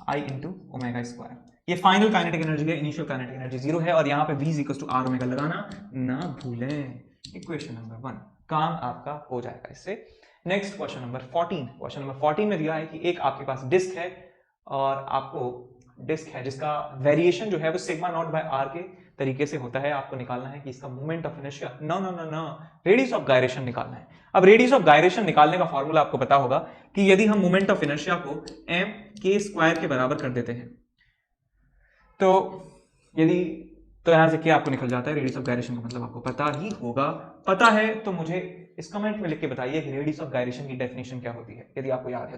i into omega square. ये फाइनल काइनेटिक एनर्जी है, इनिशियल काइनेटिक एनर्जी 0 है, और यहाँ पे v is equal to r omega लगाना ना भूलें। इक्वेशन नंबर 1 काम आपका हो जाएगा इससे। Next question number 14, question number 14 में दिया है कि एक आपके पास डिस्क है और आपको डिस्क है जिसका वेरिएशन जो है वो सिग्मा नॉट बाय आर के तरीके से होता है, आपको निकालना है कि इसका moment of inertia, no no no no, radius of gyration निकालना है। अब रेडियस ऑफ गायरेशन निकालने का फॉर्मूला आपको पता होगा कि यदि हम मोमेंट ऑफ इनर्शिया को m k स्क्वायर के बराबर कर देते हैं, तो यदि तो यहां से क्या आपको निकल जाता है, रेडियस ऑफ गायरेशन का मतलब आपको पता ही होगा, पता है तो मुझे इस कमेंट में लिख के बताइए कि रेडियस ऑफ गायरेशन की डेफिनेशन क्या होती है, यदि आपको याद है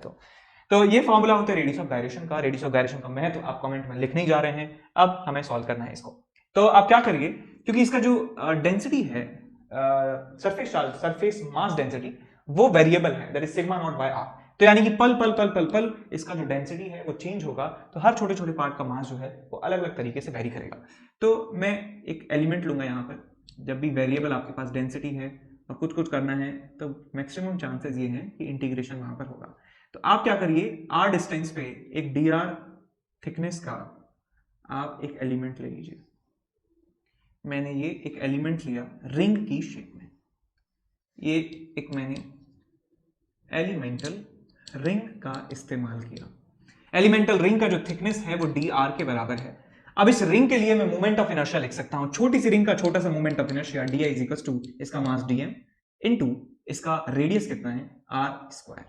तो ये फॉर्मूला होता है रेडियस ऑफ गायरेशन का। रेडियस ऑफ गायरेशन का महत्व आप कमेंट में लिख नहीं जा रहे हैं, अब हमें सॉल्व करना है इसको। तो आप क्या करिए, क्योंकि इसका जो डेंसिटी है, surface charge, surface mass density, वो वेरिएबल है, that is sigma naught by R, तो यानी कि पल पल पल पल पल इसका जो डेंसिटी है वो चेंज होगा, तो हर छोटे छोटे पार्ट का मास जो है वो अलग अलग तरीके से वेरी करेगा। तो मैं एक एलिमेंट लूंगा यहाँ पर, जब भी वेरिएबल आपके पास डेंसिटी है और कुछ कुछ करना है तो मैक्सिमम चांसेस ये हैं कि इंटीग्रेशन वहां पर होगा। तो आप क्या करिए, आर डिस्टेंस पे एक डी आर थिकनेस का आप एक एलिमेंट ले लीजिए। मैंने ये एक एलिमेंट लिया रिंग की शेप में, ये एक मैंने एलिमेंटल रिंग का इस्तेमाल किया। एलिमेंटल रिंग का जो थिकनेस है वो डी आर के बराबर है। अब इस रिंग के लिए मैं मोमेंट ऑफ इनर्शिया लिख सकता हूं, छोटी सी रिंग का छोटा सा moment of inertia D I is equal to इसका मास डीएम इनटू इसका रेडियस कितना है आर स्क्वायर।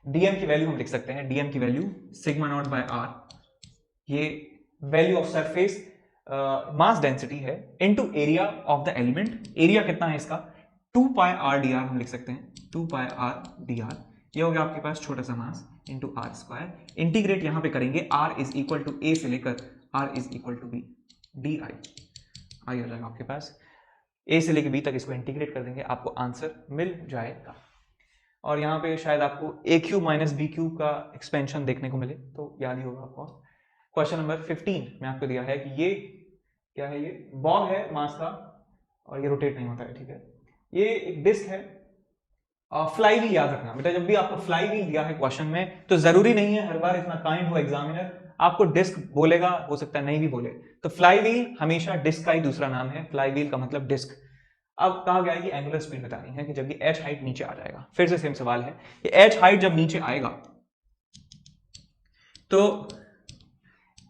डीएम की वैल्यू हम लिख सकते हैं, डीएम की value sigma naught by R, ये value of surface mass density है into area of the element, area कितना है इसका 2 पाई आर डी आर हम लिख सकते हैं, 2 पाई आर डी आर, ये हो गया आपके पास छोटा सा mass into R square, integrate यहां पे करेंगे R is equal to A से लेकर R is equal to B, D I आ जाएगा आपके पास। ए से लेके बी तक इसको इंटीग्रेट कर देंगे, आपको आंसर मिल जाएगा। और यहाँ पे शायद आपको ए क्यूब माइनस बी क्यूब का एक्सपेंशन देखने को मिले, तो याद ही होगा आपको। क्वेश्चन नंबर 15 में आपको दिया है कि ये क्या है, ये बॉल है मास का और ये रोटेट नहीं होता है, ठीक है। ये एक डिस्क है, फ्लाई व्हील याद रखना बेटा, जब भी आपको फ्लाई व्हील दिया है क्वेश्चन में तो जरूरी नहीं है हर बार इतना काइंड हो एग्जामिनर, आपको डिस्क बोलेगा, हो सकता है नहीं भी बोले, तो फ्लाई व्हील हमेशा डिस्क का ही दूसरा नाम है, फ्लाई व्हील का मतलब डिस्क। अब कहा गया है कि एंगुलर स्पीड बतानी है कि जब ये एच हाइट नीचे आ जाएगा, फिर से सेम सवाल है कि एच हाइट जब नीचे आएगा तो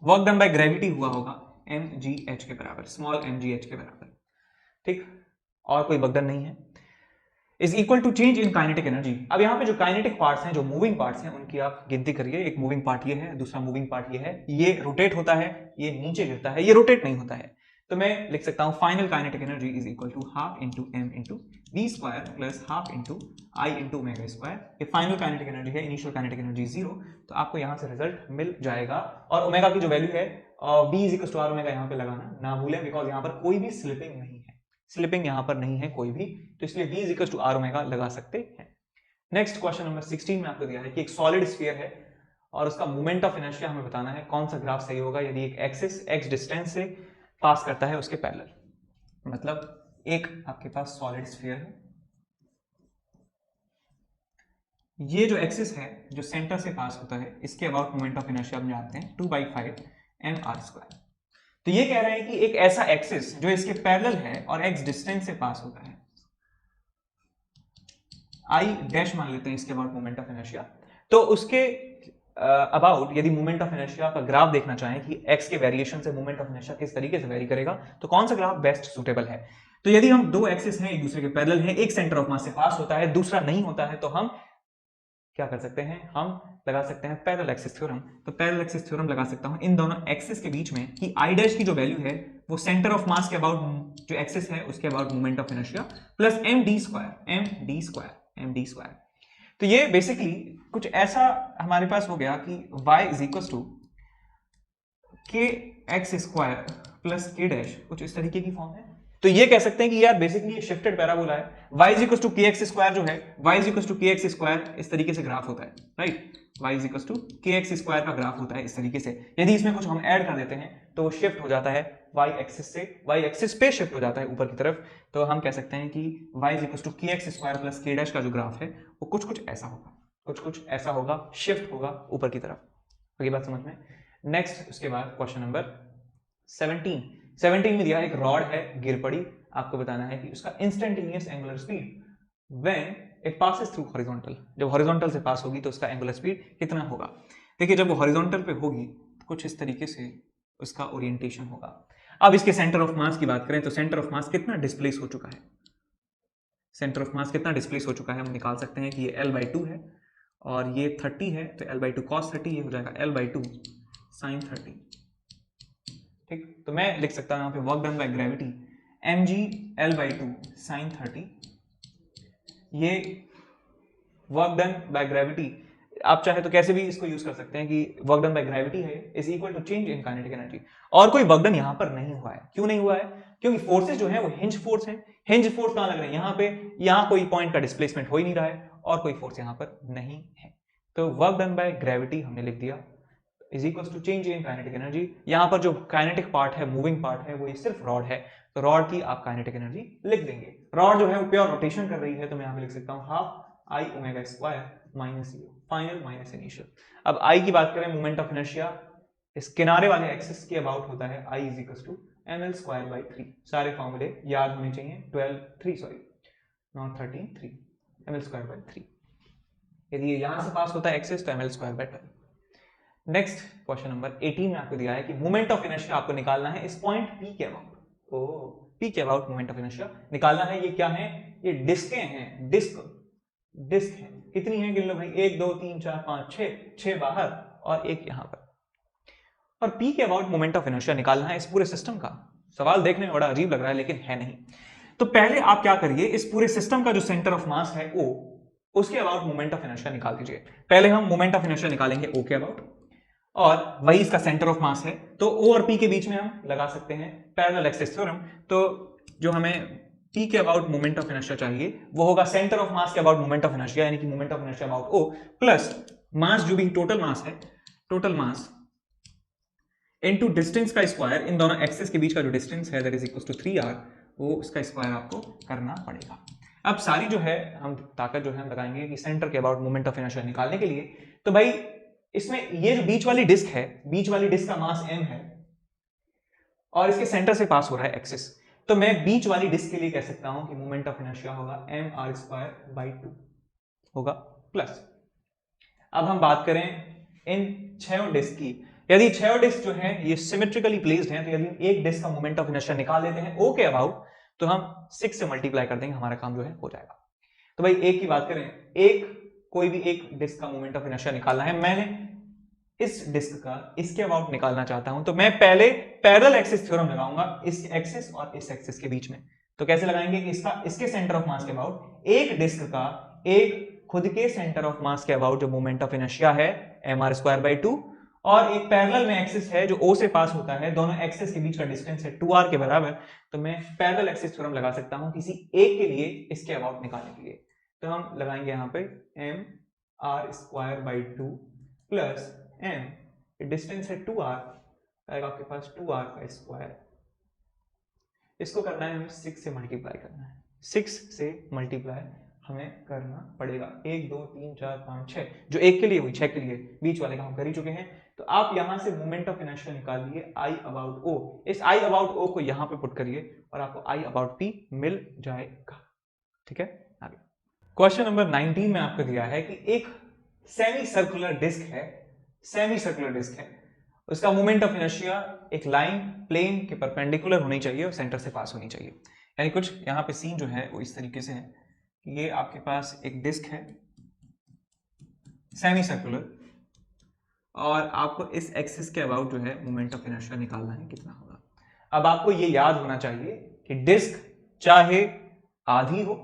वर्क डन बाय ग्रेविटी हुआ होगा mgh के बराबर, स्मॉल mgh के बराबर, ठीक, और कोई वर्क डन नहीं है, is equal to change in kinetic energy. अब यहाँ पे जो काइनेटिक पार्ट्स हैं, जो मूविंग पार्ट्स हैं, उनकी आप गिनती करिए। एक मूविंग पार्ट ये है, दूसरा मूविंग पार्ट ये है, ये रोटेट होता है, ये नीचे गिरता है, ये रोटेट नहीं होता है। तो मैं लिख सकता हूं final kinetic energy is equal to half into M into V square plus half into I into omega square. ये फाइनल काइनेटिक एनर्जी है, इनिशियल काइनेटिक एनर्जी 0, तो आपको यहाँ से रिजल्ट मिल जाएगा। और ओमेगा की जो वैल्यू है v is equal to R omega यहाँ पे लगाना ना भूलें, बिकॉज यहाँ पर कोई भी स्लिपिंग नहीं है, स्लिपिंग यहाँ पर नहीं है कोई भी, तो इसलिए v is equal to R omega लगा सकते हैं। नेक्स्ट क्वेश्चन नंबर 16 में आपको दिया है कि एक सॉलिड स्फीयर है और उसका मोमेंट ऑफ इनर्शिया हमें बताना है, कौन सा ग्राफ सही होगा यदि एक एक्सिस x डिस्टेंस से पास करता है उसके पैरेलल। मतलब एक आपके पास सॉलिड स्फीयर है, ये जो एक्सिस है जो सेंटर से पास होता है, इसके अबाउट मोमेंट ऑफ इनर्शिया हम जानते हैं 2/5 mr²। तो ये कह रहे हैं कि एक ऐसा एक्सिस जो इसके पैरेलल है और x डिस्टेंस से पास होता है, आई डैश मान लेते हैं इसके अबाउट मोमेंट ऑफ इनर्शिया, तो उसके अबाउट यदि मोमेंट ऑफ इनर्शिया का ग्राफ देखना चाहें कि x के वेरिएशन से मोमेंट ऑफ इनर्शिया किस तरीके से वेरी करेगा, तो कौन सा ग्राफ बेस्ट सुटेबल है। तो यदि हम दो एक्सिस हैं, एक दूसरे के पैरेलल हैं, एक सेंटर ऑफ मास से पास होता है, दूसरा नहीं होता है, तो हम क्या कर सकते हैं, हम लगा सकते हैं पैरेलल एक्सिस थ्योरम। तो पैरेलल एक्सिस थ्योरम लगा सकता हूं इन दोनों एक्सिस के बीच में कि आई डैश की जो वैल्यू है वो सेंटर ऑफ मास के अबाउट जो एक्सिस है उसके about moment of inertia plus md square. तो ये बेसिकली कुछ ऐसा हमारे पास हो गया कि y is equal to k x square plus के डैश, कुछ इस तरीके की फॉर्म है। तो ये कह सकते हैं कि यार बेसिकली ये शिफ्टेड पैराबोला है, y is equal to k x square जो है, y is equal to k x square इस तरीके से ग्राफ होता है, right, y is equal to k x square का ग्राफ होता है इस तरीके से। यदि इसमें कुछ हम ऐड कर देते हैं तो वो शिफ्ट हो जाता है y एक्सिस से, y एक्सिस पे शिफ्ट हो जाता है ऊपर की तरफ, तो हम कह सकते हैं कि y is equal to k x square plus के डैश का जो ग्राफ है वो कुछ ऐसा होगा, कुछ ऐसा होगा, शिफ्ट होगा ऊपर की तरफ। तो ये बात समझ में। नेक्स्ट उसके बाद क्वेश्चन नंबर 17 में दिया एक रॉड है गिर पड़ी, आपको बताना है कि उसका instantaneous angular speed when it passes through horizontal, जब हॉरिजॉन्टल से पास होगी तो उसका एंगुलर स्पीड कितना होगा। देखिए जब वो हॉरिजॉन्टल पे होगी तो कुछ इस तरीके से उसका ओरिएंटेशन होगा। अब इसके सेंटर ऑफ मास की बात करें तो सेंटर ऑफ मास कितना डिस्प्लेस हो चुका है, सेंटर ऑफ मास कितना डिस्प्लेस हो चुका है, हम निकाल सकते हैं कि ये L/2 है और ये 30 है, तो L/2 cos 30, ये हो जाएगा L/2 sin 30, ठीक। तो मैं लिख सकता हूं यहाँ पे work done by gravity mg L/2 sin 30, ये वर्क डन बाय ग्रेविटी आप चाहे तो कैसे भी इसको यूज कर सकते हैं कि वर्क डन बाय ग्रेविटी है is equal to change in kinetic energy. और कोई वर्क डन यहाँ पर नहीं हुआ है, क्यों नहीं हुआ है, क्योंकि फोर्सेस जो है वो हिंज फोर्स है। हिंज फोर्स कहाँ लग रहे हैं, यहाँ पे, यहाँ कोई पॉइंट का डिस्प्लेसमेंट हो ही नहीं रहा है और कोई फोर्स यहाँ पर नहीं है, तो वर्क डन बाय ग्रेविटी हमने लिख दिया is equal to change in kinetic energy. यहाँ पर जो काइनेटिक पार्ट है, मूविंग पार्ट है, वो ये सिर्फ रॉड है, तो रॉड की आप काइनेटिक एनर्जी लिख देंगे। रॉड जो है वो प्योर रोटेशन कर रही है, तो मैं यहाँ पे लिख सकता हूँ half I omega square minus you final minus initial. अब आई की बात करें, मोमेंट ऑफ इनर्शिया इस किनारे वाले एक्सिस के अबाउट होता है, I is equal to ml square by 3। सारे फॉर्मूले याद होने चाहिए, 3 ml स्क्वायर बाई 3। यदि ये यहां से पास होता है एक्सिस तो ml square by 12। Next question number 18 में आपको दिया है कि मोमेंट ऑफ इनर्शिया आपको निकालना है इस पॉइंट P के अबाउट। ओ P के अबाउट मोमेंट ऑफ इनर्शिया निकालना है। ये क्या है, ये डिस्कें हैं, डिस्क है, कितनी है गिन लो भाई, 1 2 3 4 5 6 बाहर और एक यहां पर। और P के अबाउट मोमेंट ऑफ इनर्शिया निकालना है इस पूरे सिस्टम का। सवाल देखने में बड़ा अजीब लग रहा है लेकिन है नहीं। तो पहले आप क्या करिए, इस पूरे सिस्टम का जो सेंटर ऑफ मास है O, उसके अबाउट मोमेंट ऑफ इनर्शिया निकाल दीजिए। पहले हम मोमेंट ऑफ इनर्शिया निकालेंगे O के अबाउट, और वही इसका सेंटर ऑफ मास है, तो O और P के बीच में हम लगा सकते हैं पैरेलल एक्सिस थ्योरम। तो जो हमें P के अबाउट मोमेंट ऑफ इनर्शिया चाहिए, वो होगा सेंटर ऑफ मास के अबाउट मोमेंट ऑफ इनर्शिया, यानी कि moment of inertia about O plus mass जो भी टोटल मास है, टोटल मास इनटू डिस्टेंस का स्क्वायर, इन दोनों एक्सिस के बीच का जो डिस्टेंस है that is equal to 3r, वो उसका स्क्वायर आपको करना पड़ेगा। अब सारी जो है हम ताकत जो है हम लगाएंगे कि सेंटर के अबाउट मोमेंट ऑफ इनर्शिया निकालने के लिए। तो भाई इसमें ये जो बीच वाली डिस्क है, बीच वाली डिस्क का मास m है और इसके सेंटर से पास हो रहा है एक्सिस, तो मैं बीच वाली डिस्क के लिए कह सकता हूं कि मोमेंट ऑफ इनर्शिया होगा mr²/2 होगा प्लस। अब हम बात करें इन 6 डिस्क की, यदि 6 डिस्क जो है ये सिमेट्रिकली प्लेस्ड हैं, तो यदि एक डिस्क का मोमेंट ऑफ इनर्शिया निकाल लेते हैं O के अबाउट, तो हम 6 से मल्टीप्लाई कर देंगे, हमारा काम जो है हो जाएगा। तो भाई एक की बात करें, कोई भी एक डिस्क का मोमेंट ऑफ इनर्शिया निकालना है, मैंने इस डिस्क का इसके अबाउट निकालना चाहता हूं, तो मैं पहले पैरेलल एक्सिस थ्योरम लगाऊंगा इस एक्सिस और इस एक्सिस के बीच में। तो कैसे लगाएंगे कि इसके सेंटर ऑफ मास के अबाउट, एक डिस्क का एक खुद के सेंटर ऑफ मास के अबाउट जो मोमेंट ऑफ इनर्शिया है mr²/2, और एक पैरेलल में एक्सिस है जो O से पास होता है, दोनों एक्सिस के बीच का डिस्टेंस है 2r के बराबर, तो मैं पैरेलल एक्सिस थ्योरम लगा सकता हूं किसी एक के लिए इसके अबाउट निकालने के लिए। तो हम लगाएंगे यहां पे mr²/2 प्लस m, डिस्टेंस है 2r, आएगा आपके पास 2r का स्क्वायर, इसको करना है हमें 6 से मल्टीप्लाई करना है, 6 से मल्टीप्लाई हमें करना पड़ेगा, 1 2 3 4 5 6, जो एक के लिए हुई 6 के लिए, बीच वाले का हम कर ही चुके हैं। तो आप यहां से मोमेंट ऑफ इनर्शिया निकालिए I अबाउट O, इस I अबाउट O को यहां पे पुट करिए और आपको I अबाउट P मिल जाएगा। ठीक है, आगे क्वेश्चन नंबर 19 में आपको दिया है कि एक सेमी सर्कुलर डिस्क है, सेमी सर्कुलर डिस्क है, उसका मोमेंट ऑफ इनर्शिया एक लाइन प्लेन के परपेंडिकुलर होनी चाहिए और सेंटर से पास होनी चाहिए। यानी कुछ यहाँ पे सीन जो है वो इस तरीके से है कि ये आपके पास एक डिस्क है सेमी सर्कुलर, और आपको इस एक्सिस के अबाउट जो है मोमेंट ऑफ इनर्शिया निकालना है, कितना होगा। अब आपको ये याद होना चाहिए कि डिस्क चाहे आधी हो,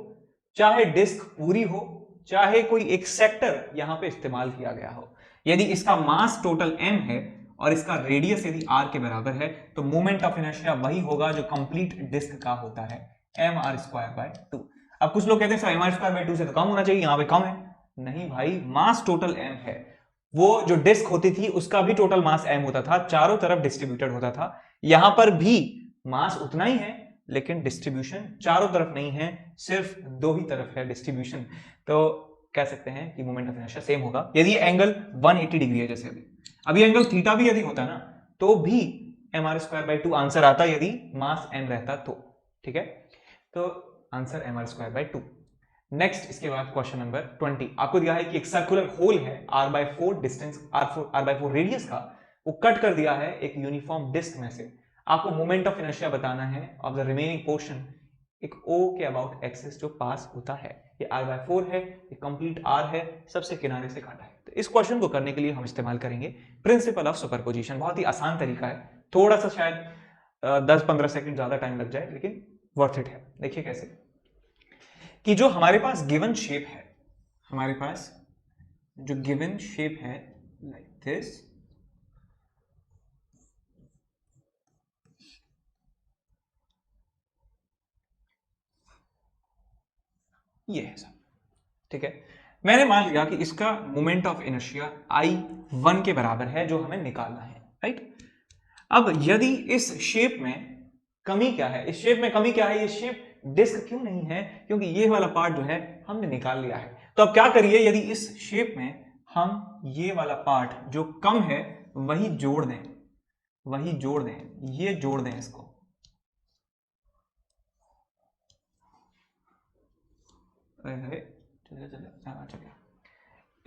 चाहे डिस्क पूरी हो, चाहे कोई एक सेक्टर यहां पे इस्तेमाल किया गया हो, यदि इसका मास टोटल m है और इसका रेडियस यदि r के बराबर है, तो मोमेंट ऑफ इनर्शिया वही होगा जो कंप्लीट डिस्क का होता है mr²/2। अब कुछ लोग कहते हैं सर mr²/2 से तो कम होना चाहिए, यहां पे कम है। नहीं भाई, मास टोटल m है, वो जो डिस्क होती थी उसका भी टोटल मास m होता था, चारों तरफ डिस्ट्रीब्यूटेड होता था। यहां पर भी मास उतना ही है, लेकिन डिस्ट्रीब्यूशन चारों तरफ नहीं है, सिर्फ 2 ही तरफ है डिस्ट्रीब्यूशन। तो कह सकते हैं कि मोमेंट ऑफ इनर्शिया सेम होगा यदि एंगल 180 डिग्री है, जैसे अभी एंगल थीटा भी यदि होता ना तो भी mr²/2 आंसर आता यदि मास m रहता तो। ठीक है, तो आंसर mr²/2। नेक्स्ट इसके बाद क्वेश्चन नंबर 20, आपको दिया है कि एक सर्कुलर होल है r/4 डिस्टेंस, r/4 रेडियस का, वो कट कर दिया है एक यूनिफॉर्म डिस्क में से। आपको मोमेंट ऑफ इनर्शिया बताना है ऑफ द रिमेनिंग पोर्शन, एक O के अबाउट एक्सिस जो पास होता है, ये r/4 है, ये कंप्लीट r है, सबसे किनारे से काटा है। तो इस क्वेश्चन को करने के लिए हम इस्तेमाल करेंगे प्रिंसिपल ऑफ सुपरपोजिशन। बहुत ही आसान तरीका है, थोड़ा सा शायद 10-15 सेकंड ज्यादा टाइम लग जाए, लेकिन वर्थ इट है। देखिए कैसे कि जो हमारे पास गिवन शेप है, हमारे पास जो गिवन शेप है लाइक दिस, ये है सब। ठीक है, मैंने मान लिया कि इसका मोमेंट ऑफ इनर्शिया I1 के बराबर है जो हमें निकालना है, राइट। अब यदि इस शेप में कमी क्या है, इस शेप में कमी क्या है, ये शेप डिस्क क्यों नहीं है, क्योंकि ये वाला पार्ट जो है हमने निकाल लिया है। तो अब क्या करिए, यदि इस शेप में हम ये वाला पार्ट जो कम है वही जोड़ दें, वही जोड़ दें, ये जोड़ दें इसको,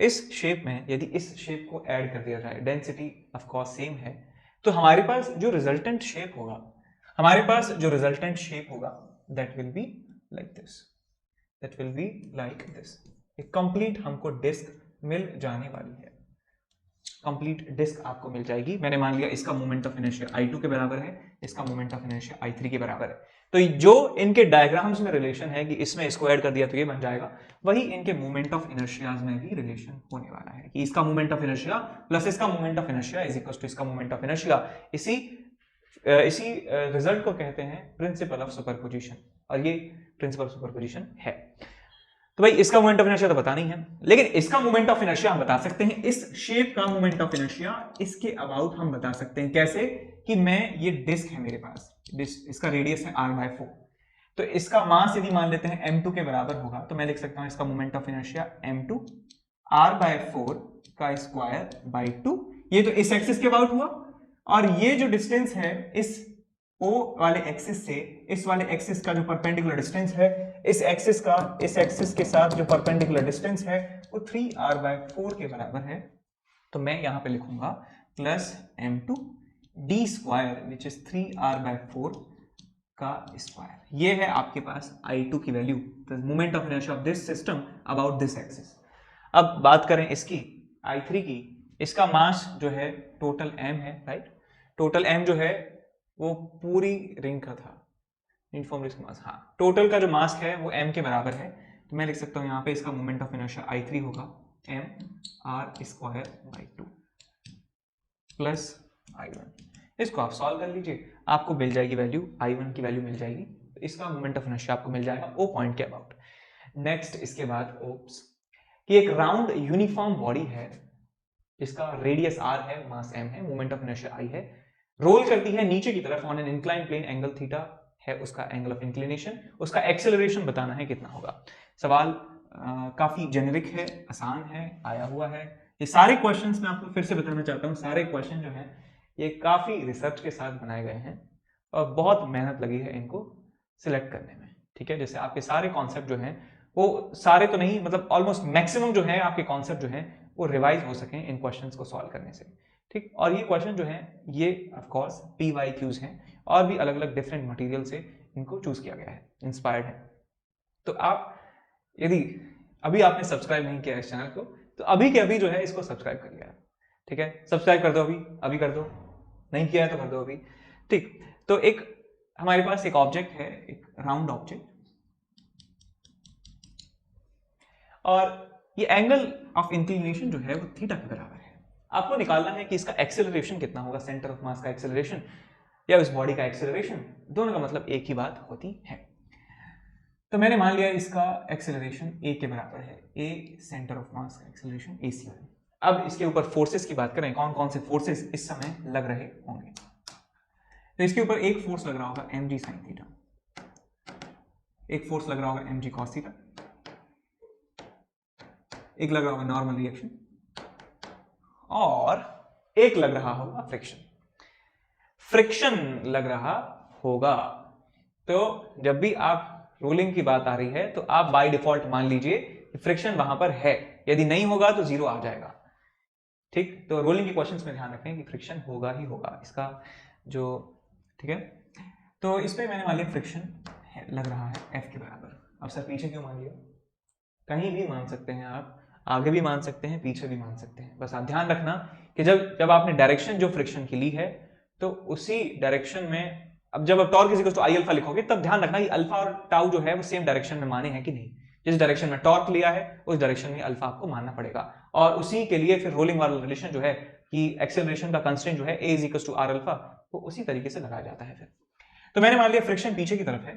इस शेप में यदि इस शेप को ऐड कर दिया जाए, डेंसिटी ऑफ कोर्स सेम है, तो हमारे पास जो रिजल्टेंट शेप होगा, हमारे पास जो रिजल्टेंट शेप होगा that will be like this, that will be like this. एक कंप्लीट हमको डिस्क मिल जाने वाली है, कंप्लीट डिस्क आपको मिल जाएगी। मैंने मान लिया इसका मोमेंट ऑफ इनर्शिया I2 के बराबर है, इसका मोमेंट ऑफ इनर्शिया I3 के बराबर है। तो जो इनके डायग्राम्स में रिलेशन है कि इसमें इसको ऐड कर दिया तो ये बन जाएगा, वही इनके मोमेंट ऑफ इनर्शियाज में भी रिलेशन होने वाला है कि इसका मोमेंट ऑफ इनर्शिया प्लस इसका moment of inertia is equal to इसका मोमेंट ऑफ इनर्शिया। इसी इसी रिजल्ट को कहते हैं प्रिंसिपल ऑफ सुपरपोजिशन, और ये प्रिंसिपल ऑफ सुपरपोजिशन है। तो भाई इसका मोमेंट ऑफ इनर्शिया तो पता नहीं है, लेकिन इसका मोमेंट ऑफ इनर्शिया हम बता सकते हैं। इस शेप का मोमेंट ऑफ इनर्शिया इसके अबाउट हम बता सकते हैं। कैसे? कि मैं ये डिस्क है मेरे पास, इसका रेडियस है r/4, तो इसका मास यदि मान लेते हैं m2 के बराबर होगा, तो मैं लिख सकता हूं इसका moment of inertia m2 r/4 का स्क्वायर बाई 2। ये तो इस एक्सिस के अबाउट हुआ, और ये जो डिस्टेंस है इस O वाले एक्सिस से इस वाले एक्सिस का जो परपेंडिकुलर डिस्टेंस है, इस एक्सिस का इस एक्सिस के साथ जो परपेंडिकुलर डिस्टेंस है वो 3r/4 के बराबर है। तो मैं यहां पे लिखूंगा plus m2 d square which is 3r/4 का स्क्वायर। ये है आपके पास I2 की value, the moment of inertia of this system about this axis. अब बात करें इसकी I3 की, इसका मास जो है टोटल m है, राइट। टोटल m जो है वो पूरी रिंग का था, यूनिफॉर्म रिंग मास, हाँ, टोटल का जो मास है वो m के बराबर है। तो मैं लिख सकता हूँ यहाँ पे इसका मोमेंट ऑफ इनर्शिया I3 होगा mr² प्लस I1। इसको आप सॉल्व कर लीजिए, आपको मिल जाएगी वैल्यू, I1 की वैल्यू मिल जाएगी, तो इसका मोमेंट ऑफ इनर्शिया आपको मिल जाएगा O पॉइंट के अबाउट। नेक्स्ट इसके बाद ओप्स कि एक राउंड यूनिफॉर्म बॉडी है जिसका रेडियस r है, मास m है, मोमेंट ऑफ इनर्शिया I है, रोल करती है नीचे की तरफ on an incline plane, angle theta है उसका एंगल ऑफ इंक्लिनेशन, उसका एक्सेलरेशन बताना है कितना होगा। सवाल काफी जेनेरिक है, आसान है, आया हुआ है। ये सारे क्वेश्चंस मैं आपको फिर से बताना चाहता हूँ, सारे क्वेश्चन जो हैं ये काफी रिसर्च के साथ बनाए गए हैं और बहुत मेहनत लगी है इनको सिलेक्ट करने में, ठीक है। जैसे आपके सारे कॉन्सेप्ट जो हैं वो सारे तो नहीं, मतलब ऑलमोस्ट मैक्सिमम जो है आपके कॉन्सेप्ट जो हैं वो रिवाइज हो सकें इन क्वेश्चंस को सॉल्व करने से, ठीक। और ये क्वेश्चन जो है ये ऑफ कोर्स PYQs हैं और भी अलग अलग डिफरेंट मटेरियल से इनको चूज किया गया है, इंस्पायर्ड है। तो आप यदि अभी आपने सब्सक्राइब नहीं किया इस चैनल को, तो अभी के अभी जो है इसको सब्सक्राइब कर लिया, ठीक है। सब्सक्राइब कर दो, अभी कर दो, नहीं किया है तो कर दो अभी, ठीक। तो एक हमारे पास एक ऑब्जेक्ट है, एक राउंड ऑब्जेक्ट, और ये एंगल ऑफ इंक्लिनेशन जो है वो थीटा के बराबर है। आपको निकालना है कि इसका एक्सेलरेशन कितना होगा, सेंटर ऑफ मास का एक्सेलरेशन या उस बॉडी का एक्सेलरेशन, दोनों का मतलब एक ही बात होती है। तो मैंने मान लिया इसका एक्सेलरेशन a के बराबर है, a सेंटर ऑफ मास का एक्सेलरेशन AC। अब इसके ऊपर फोर्सेस की बात करें, कौन कौन से फोर्सेस इस समय लग रहे होंगे। तो इसके ऊपर एक फोर्स लग रहा होगा mg sin थीटा, एक फोर्स लग रहा होगा mg cos थीटा, एक लग रहा होगा नॉर्मल रिएक्शन, और एक लग रहा होगा फ्रिक्शन। फ्रिक्शन लग रहा होगा, तो जब भी आप रोलिंग की बात आ रही है तो आप बाय डिफॉल्ट मान लीजिए कि फ्रिक्शन वहां पर है, यदि नहीं होगा तो जीरो आ जाएगा, ठीक। तो रोलिंग के क्वेश्चंस में ध्यान रखें कि फ्रिक्शन होगा ही होगा इसका जो, ठीक है। तो इस पे मैंने मान लिया फ्रिक्शन लग रहा है F के बराबर। अब सर पीछे क्यों मान लिया? कहीं भी मान सकते हैं आप, आगे भी मान सकते हैं, पीछे भी मान सकते हैं, बस आप ध्यान रखना कि जब आपने डायरेक्शन जो फ्रिक्शन की ली है तो उसी डायरेक्शन में, अब जब आप torque is equal to I alpha लिखोगे तब ध्यान रखना कि अल्फा और टाउ जो है वो सेम डायरेक्शन में माने हैं कि नहीं। जिस डायरेक्शन में टॉर्क लिया है उस डायरेक्शन में अल्फा आपको मानना पड़ेगा, और उसी के लिए फिर रोलिंग वाला रिलेशन जो है कि एक्सेलरेशन का कंस्ट्रेंट जो है a is equal to r alpha, वो उसी तरीके से लगाया जाता है। फिर तो मैंने मान लिया फ्रिक्शन पीछे की तरफ है,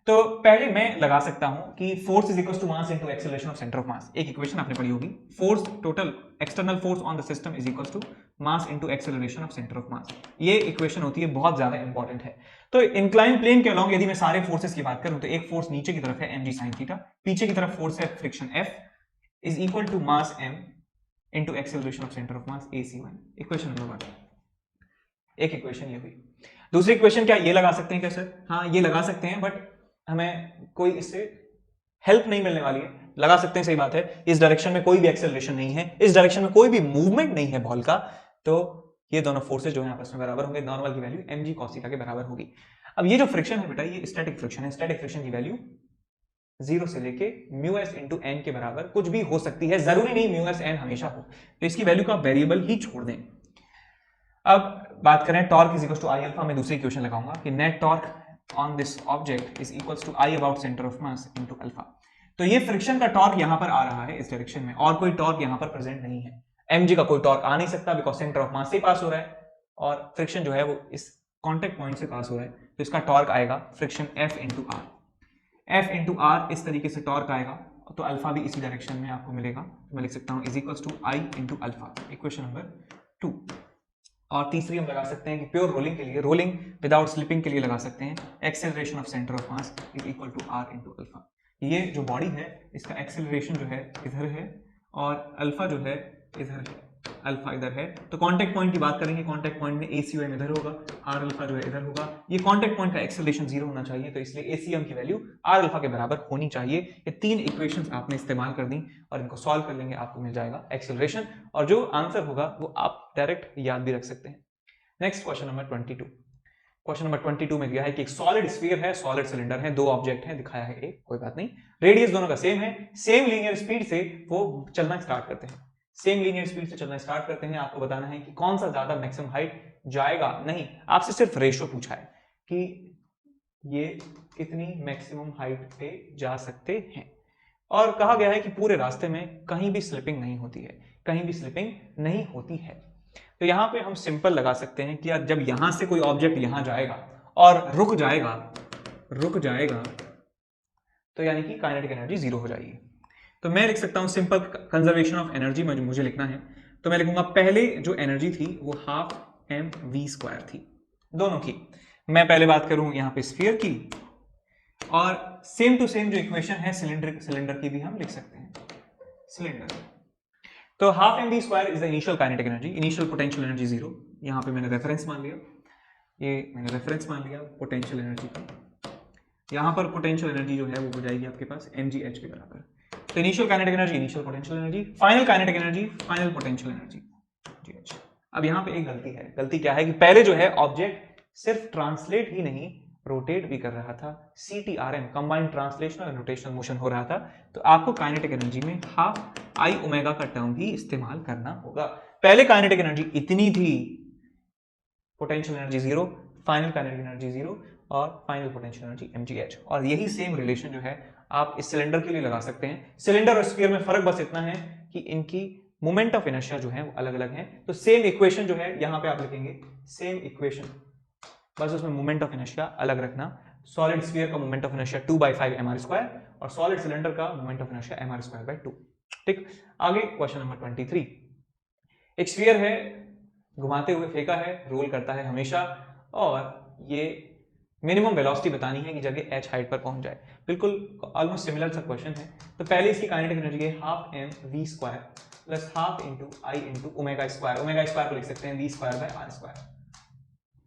तो पहले मैं लगा सकता हूं कि force is equal to mass into acceleration of centre of mass. एक इक्वेशन आपने पढ़ी होगी, force total external force on the system is equal to mass into acceleration of centre of mass. ये इक्वेशन होती है, बहुत ज्यादा इंपॉर्टेंट है। तो इंक्लाइन प्लेन के अलोंग यदि मैं सारे फोर्सेस की बात करूं तो एक फोर्स नीचे की तरफ है mg sin थीटा, पीछे की तरफ फोर्स है friction F is equal to mass m into acceleration of centre of mass AC1। Equation number 1, एक इक्वेशन ये हुई। दूसरी इक्वेशन क्या ये लगा सकते हैं क्या सर? हाँ ये लगा सकते हैं, बट हमें कोई इससे हेल्प नहीं मिलने वाली है। लगा सकते हैं, सही बात है, इस डायरेक्शन में कोई भी एक्सेलरेशन नहीं है, इस डायरेक्शन में कोई भी मूवमेंट नहीं है बॉल का, तो ये दोनों फोर्सेस जो है आपस में बराबर होंगे, नॉर्मल की वैल्यू mg cos थीटा के बराबर होगी। अब ये जो फ्रिक्शन है बेटा, ये स्टैटिक फ्रिक्शन है, स्टैटिक फ्रिक्शन की वैल्यू 0 से लेके μs इंटू n के बराबर कुछ भी हो सकती है, जरूरी नहीं μs n हमेशा हो, तो इसकी वैल्यू का वेरिएबल ही छोड़ दें। अब बात करें torque is equal to I alpha, मैं दूसरी इक्वेशन लगाऊंगा कि net torque on this object is equal to I about centre of mass into alpha. तो ये फ्रिक्शन का टॉर्क यहां पर आ रहा है इस डायरेक्शन में, और कोई टॉर्क यहां पर प्रेजेंट नहीं है। mg का कोई टॉर्क आ नहीं सकता बिकॉज सेंटर ऑफ मास से पास हो रहा है, और फ्रिक्शन जो है वो इस कांटेक्ट पॉइंट से पास हो रहा है तो इसका टॉर्क आएगा friction F into r. F into r इस तरीके से टॉर्क आएगा, तो अल्फा भी इसी डायरेक्शन में आपको मिलेगा। तो मैं लिख सकता हूँ is equals to I into alpha, equation number 2। और तीसरी हम लगा सकते हैं कि प्योर रोलिंग के लिए, रोलिंग विदाउट स्लिपिंग के लिए लगा सकते हैं acceleration of centre of mass is equal to r into alpha. ये जो बॉडी है इसका एक्सेलरेशन जो है इधर है और अल्फा जो है इधर है, अल्फा इधर है। तो कांटेक्ट पॉइंट की बात करेंगे, कांटेक्ट पॉइंट में ACM इधर होगा, आर अल्फा जो है इधर होगा। ये कांटेक्ट पॉइंट का एक्सेलरेशन 0 होना चाहिए, तो इसलिए ACM की वैल्यू आर अल्फा के बराबर होनी चाहिए। ये 3 इक्वेशंस आपने इस्तेमाल कर दी और इनको सॉल्व कर लेंगे, आपको मिल जाएगा एक्सेलरेशन, और जो आंसर होगा वो आप डायरेक्ट याद भी रख सकते हैं। Next question number 22। Question number 22 में दिया है कि एक सॉलिड स्फीयर है, सॉलिड सिलेंडर है, 2 ऑब्जेक्ट है, दिखाया है एक, कोई बात नहीं, रेडियस दोनों का सेम है, सेम लीनियर स्पीड से वो चलना स्टार्ट करते हैं, सेम लीनियर स्पीड से चलना स्टार्ट करते हैं। आपको बताना है कि कौन सा ज्यादा मैक्सिमम हाइट जाएगा, नहीं आपसे सिर्फ रेशो पूछा है कि ये कितनी मैक्सिमम हाइट पे जा सकते हैं, और कहा गया है कि पूरे रास्ते में कहीं भी स्लिपिंग नहीं होती है, कहीं भी स्लिपिंग नहीं होती है। तो यहां पे हम सिंपल लगा सकते हैं कि यार जब यहां से कोई ऑब्जेक्ट यहां जाएगा और रुक जाएगा तो यानी कि काइनेटिक एनर्जी 0 हो जाएगी। तो मैं लिख सकता हूं सिंपल कंजर्वेशन ऑफ एनर्जी में मुझे लिखना है, तो मैं लिखूंगा पहले जो एनर्जी थी वो ½ mv² थी दोनों की। मैं पहले बात करूं यहां पे स्फीयर की, और सेम टू सेम जो इक्वेशन है सिलेंडर की भी हम लिख सकते हैं। सिलेंडर तो ½ mv² is the initial kinetic energy, initial potential energy 0। यहां पे मैंने रेफरेंस मान लिया, ये मैंने रेफरेंस मान लिया पोटेंशियल एनर्जी का। यहां पर पोटेंशियल एनर्जी जो है वो हो जाएगी आपके पास mgh के बराबर। तो initial kinetic energy, initial potential energy, final kinetic energy, final potential energy gh। अब यहां पे एक गलती है, गलती क्या है कि पहले जो है ऑब्जेक्ट सिर्फ ट्रांसलेट ही नहीं रोटेट भी कर रहा था, CTRM combined translational and rotational motion हो रहा था। तो आपको काइनेटिक एनर्जी में ½ I का टर्म भी इस्तेमाल करना होगा। पहले काइनेटिक एनर्जी इतनी थी, potential energy 0, final kinetic energy 0 और फाइनल पोटेंशियल एनर्जी mgh। और यही सेम रिलेशन जो है आप इस सिलेंडर के लिए लगा सकते हैं। सिलेंडर और स्फीयर में फर्क बस इतना है कि इनकी मोमेंट ऑफ इनर्शिया जो है वो अलग अलग है। तो सेम इक्वेशन जो है यहां पे आप लिखेंगे सेम इक्वेशन, बस उसमें मोमेंट ऑफ इनर्शिया अलग रखना। सॉलिड स्फीयर का मोमेंट ऑफ इनर्शिया 2/5 mr² और सॉलिड सिलेंडर का मोमेंट ऑफ इनर्शिया mr²/2। ठीक, आगे क्वेश्चन नंबर 23। एक स्फीयर है, घुमाते हुए फेंका है, रोल करता है हमेशा, और ये मिनिमम वेलोसिटी बतानी है कि जगह h हाइट पर पहुंच जाए। बिल्कुल ऑलमोस्ट सिमिलर सा क्वेश्चन है। तो पहले इसकी काइनेटिक एनर्जी है ½ mv² प्लस ½ × I × ω²। ω² को लिख सकते हैं v²/r²,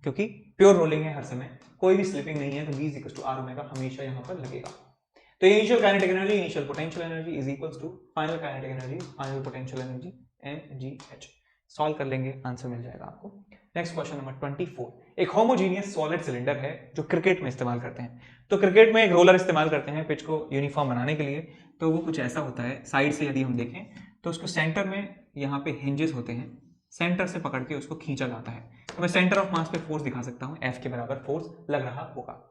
क्योंकि प्योर रोलिंग है, हर समय कोई भी स्लिपिंग नहीं है, तो v = r ω हमेशा यहां पर लगेगा। तो initial kinetic energy, initial potential energy is equals to final kinetic energy, final potential energy mgh। Solve कर लेंगे, आंसर मिल जाएगा आपको। Next question number 24। एक होमोजीनियस सॉलिड सिलेंडर है जो क्रिकेट में इस्तेमाल करते हैं। तो क्रिकेट में एक रोलर इस्तेमाल करते हैं पिच को यूनिफॉर्म बनाने के लिए। तो वो कुछ ऐसा होता है, साइड से यदि हम देखें तो उसको सेंटर में यहाँ पे हिंजेस होते हैं, सेंटर से पकड़ के उसको खींचा जाता है। तो मैं सेंटर ऑफ मास पे फोर्स दिखा सकता हूँ, F के बराबर फोर्स लग रहा होगा,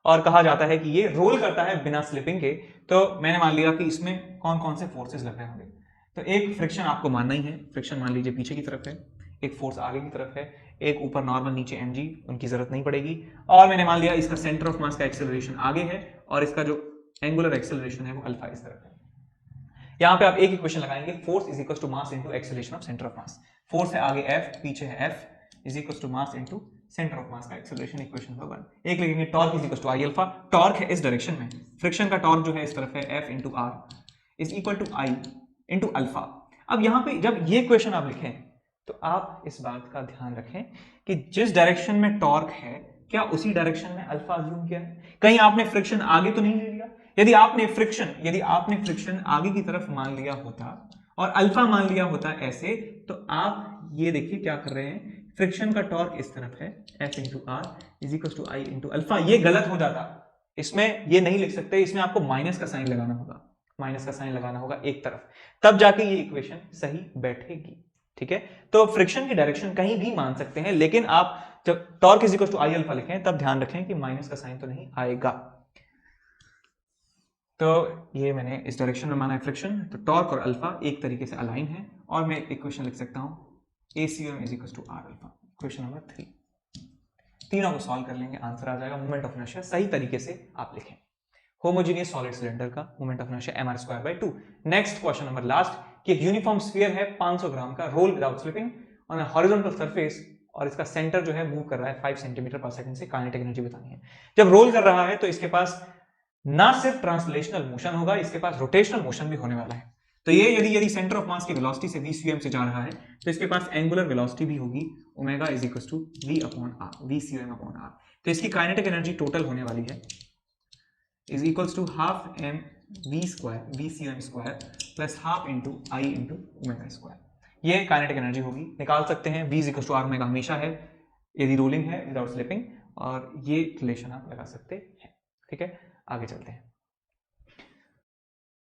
और कहा जाता है कि ये रोल करता है बिना स्लिपिंग के। तो मैंने मान लिया कि इसमें कौन कौन से फोर्सेस लग रहे होंगे। तो एक फ्रिक्शन आपको मानना ही है, फ्रिक्शन मान लीजिए पीछे की तरफ है, एक फोर्स आगे की तरफ है, एक ऊपर नॉर्मल, नीचे mg, उनकी जरूरत नहीं पड़ेगी। और मैंने मान लिया इसका सेंटर ऑफ मास का एक्सेलरेशन आगे है और इसका जो एंगुलर एक्सेलरेशन है वो अल्फा इस तरफ है। यहां पे आप एक इक्वेशन लगाएंगे, force is equal to mass into acceleration of centre of mass. Force है आगे F, पीछे है F, is equal to mass into centre of mass का एक्सेलरेशन, इक्वेशन नंबर 1। एक लिखेंगे torque is equal to I alpha, torque है इस direction में, फ्रिक्शन का टॉर्क जो है इस तरफ है F into R is equal to I into alpha. अब यहां पे जब ये क्वेश्चन आप लिखें तो आप इस बात का ध्यान रखें कि जिस डायरेक्शन में टॉर्क है क्या उसी डायरेक्शन में अल्फा अज्यूम किया है, कहीं आपने फ्रिक्शन आगे तो नहीं ले लिया। यदि आपने फ्रिक्शन आगे की तरफ मान लिया होता और अल्फा मान लिया होता ऐसे, तो आप ये देखिए क्या कर रहे हैं, फ्रिक्शन का टॉर्क इस तरफ है F into r is equal to I into alpha. ये गलत हो जाता, इसमें ये नहीं लिख सकते, इसमें आपको माइनस का साइन लगाना होगा, माइनस का साइन लगाना होगा एक तरफ, तब जाके ये इक्वेशन सही बैठेगी। ठीक है, तो फ्रिक्शन की डायरेक्शन कहीं भी मान सकते हैं, लेकिन आप जब torque is equal to I alpha लिखें तब ध्यान रखें कि माइनस का साइन तो नहीं आएगा। तो ये मैंने इस डायरेक्शन में माना है फ्रिक्शन, तो टॉर्क और अल्फा एक तरीके से अलाइन है, और मैं इक्वेशन लिख सकता हूं ACM is equal to R alpha, equation number 3। तीनों को सॉल्व कर लेंगे, आंसर आ जाएगा मोमेंट ऑफ इनर्शिया। सही तरीके से आप लिखें, होमोजेनियस सॉलिड सिलेंडर का moment of inertia mr²/2। Next question number last, कि एक यूनिफॉर्म स्फीयर है 500 ग्राम का, roll without slipping on a horizontal surface, और इसका सेंटर जो है मूव कर रहा है 5 सेंटीमीटर पर सेकंड से, काइनेटिक एनर्जी बतानी है। जब रोल कर रहा है तो इसके पास ना सिर्फ ट्रांसलेशनल मोशन होगा, इसके पास रोटेशनल मोशन भी होने वाला है। तो ये यदि सेंटर ऑफ मास की वेलोसिटी से vcm से जा रहा है तो इसके पास एंगुलर वेलोसिटी भी होगी, omega is equal to vcm/r। तो इसकी काइनेटिक एनर्जी टोटल होने वाली है is equals to half m vcm² plus half into i into omega square. ये काइनेटिक एनर्जी होगी, निकाल सकते हैं। v is equal to r omega हमेशा है यदि रोलिंग है विदाउट स्लिपिंग, और ये रिलेशन आप लगा सकते हैं। ठीक है, आगे चलते हैं।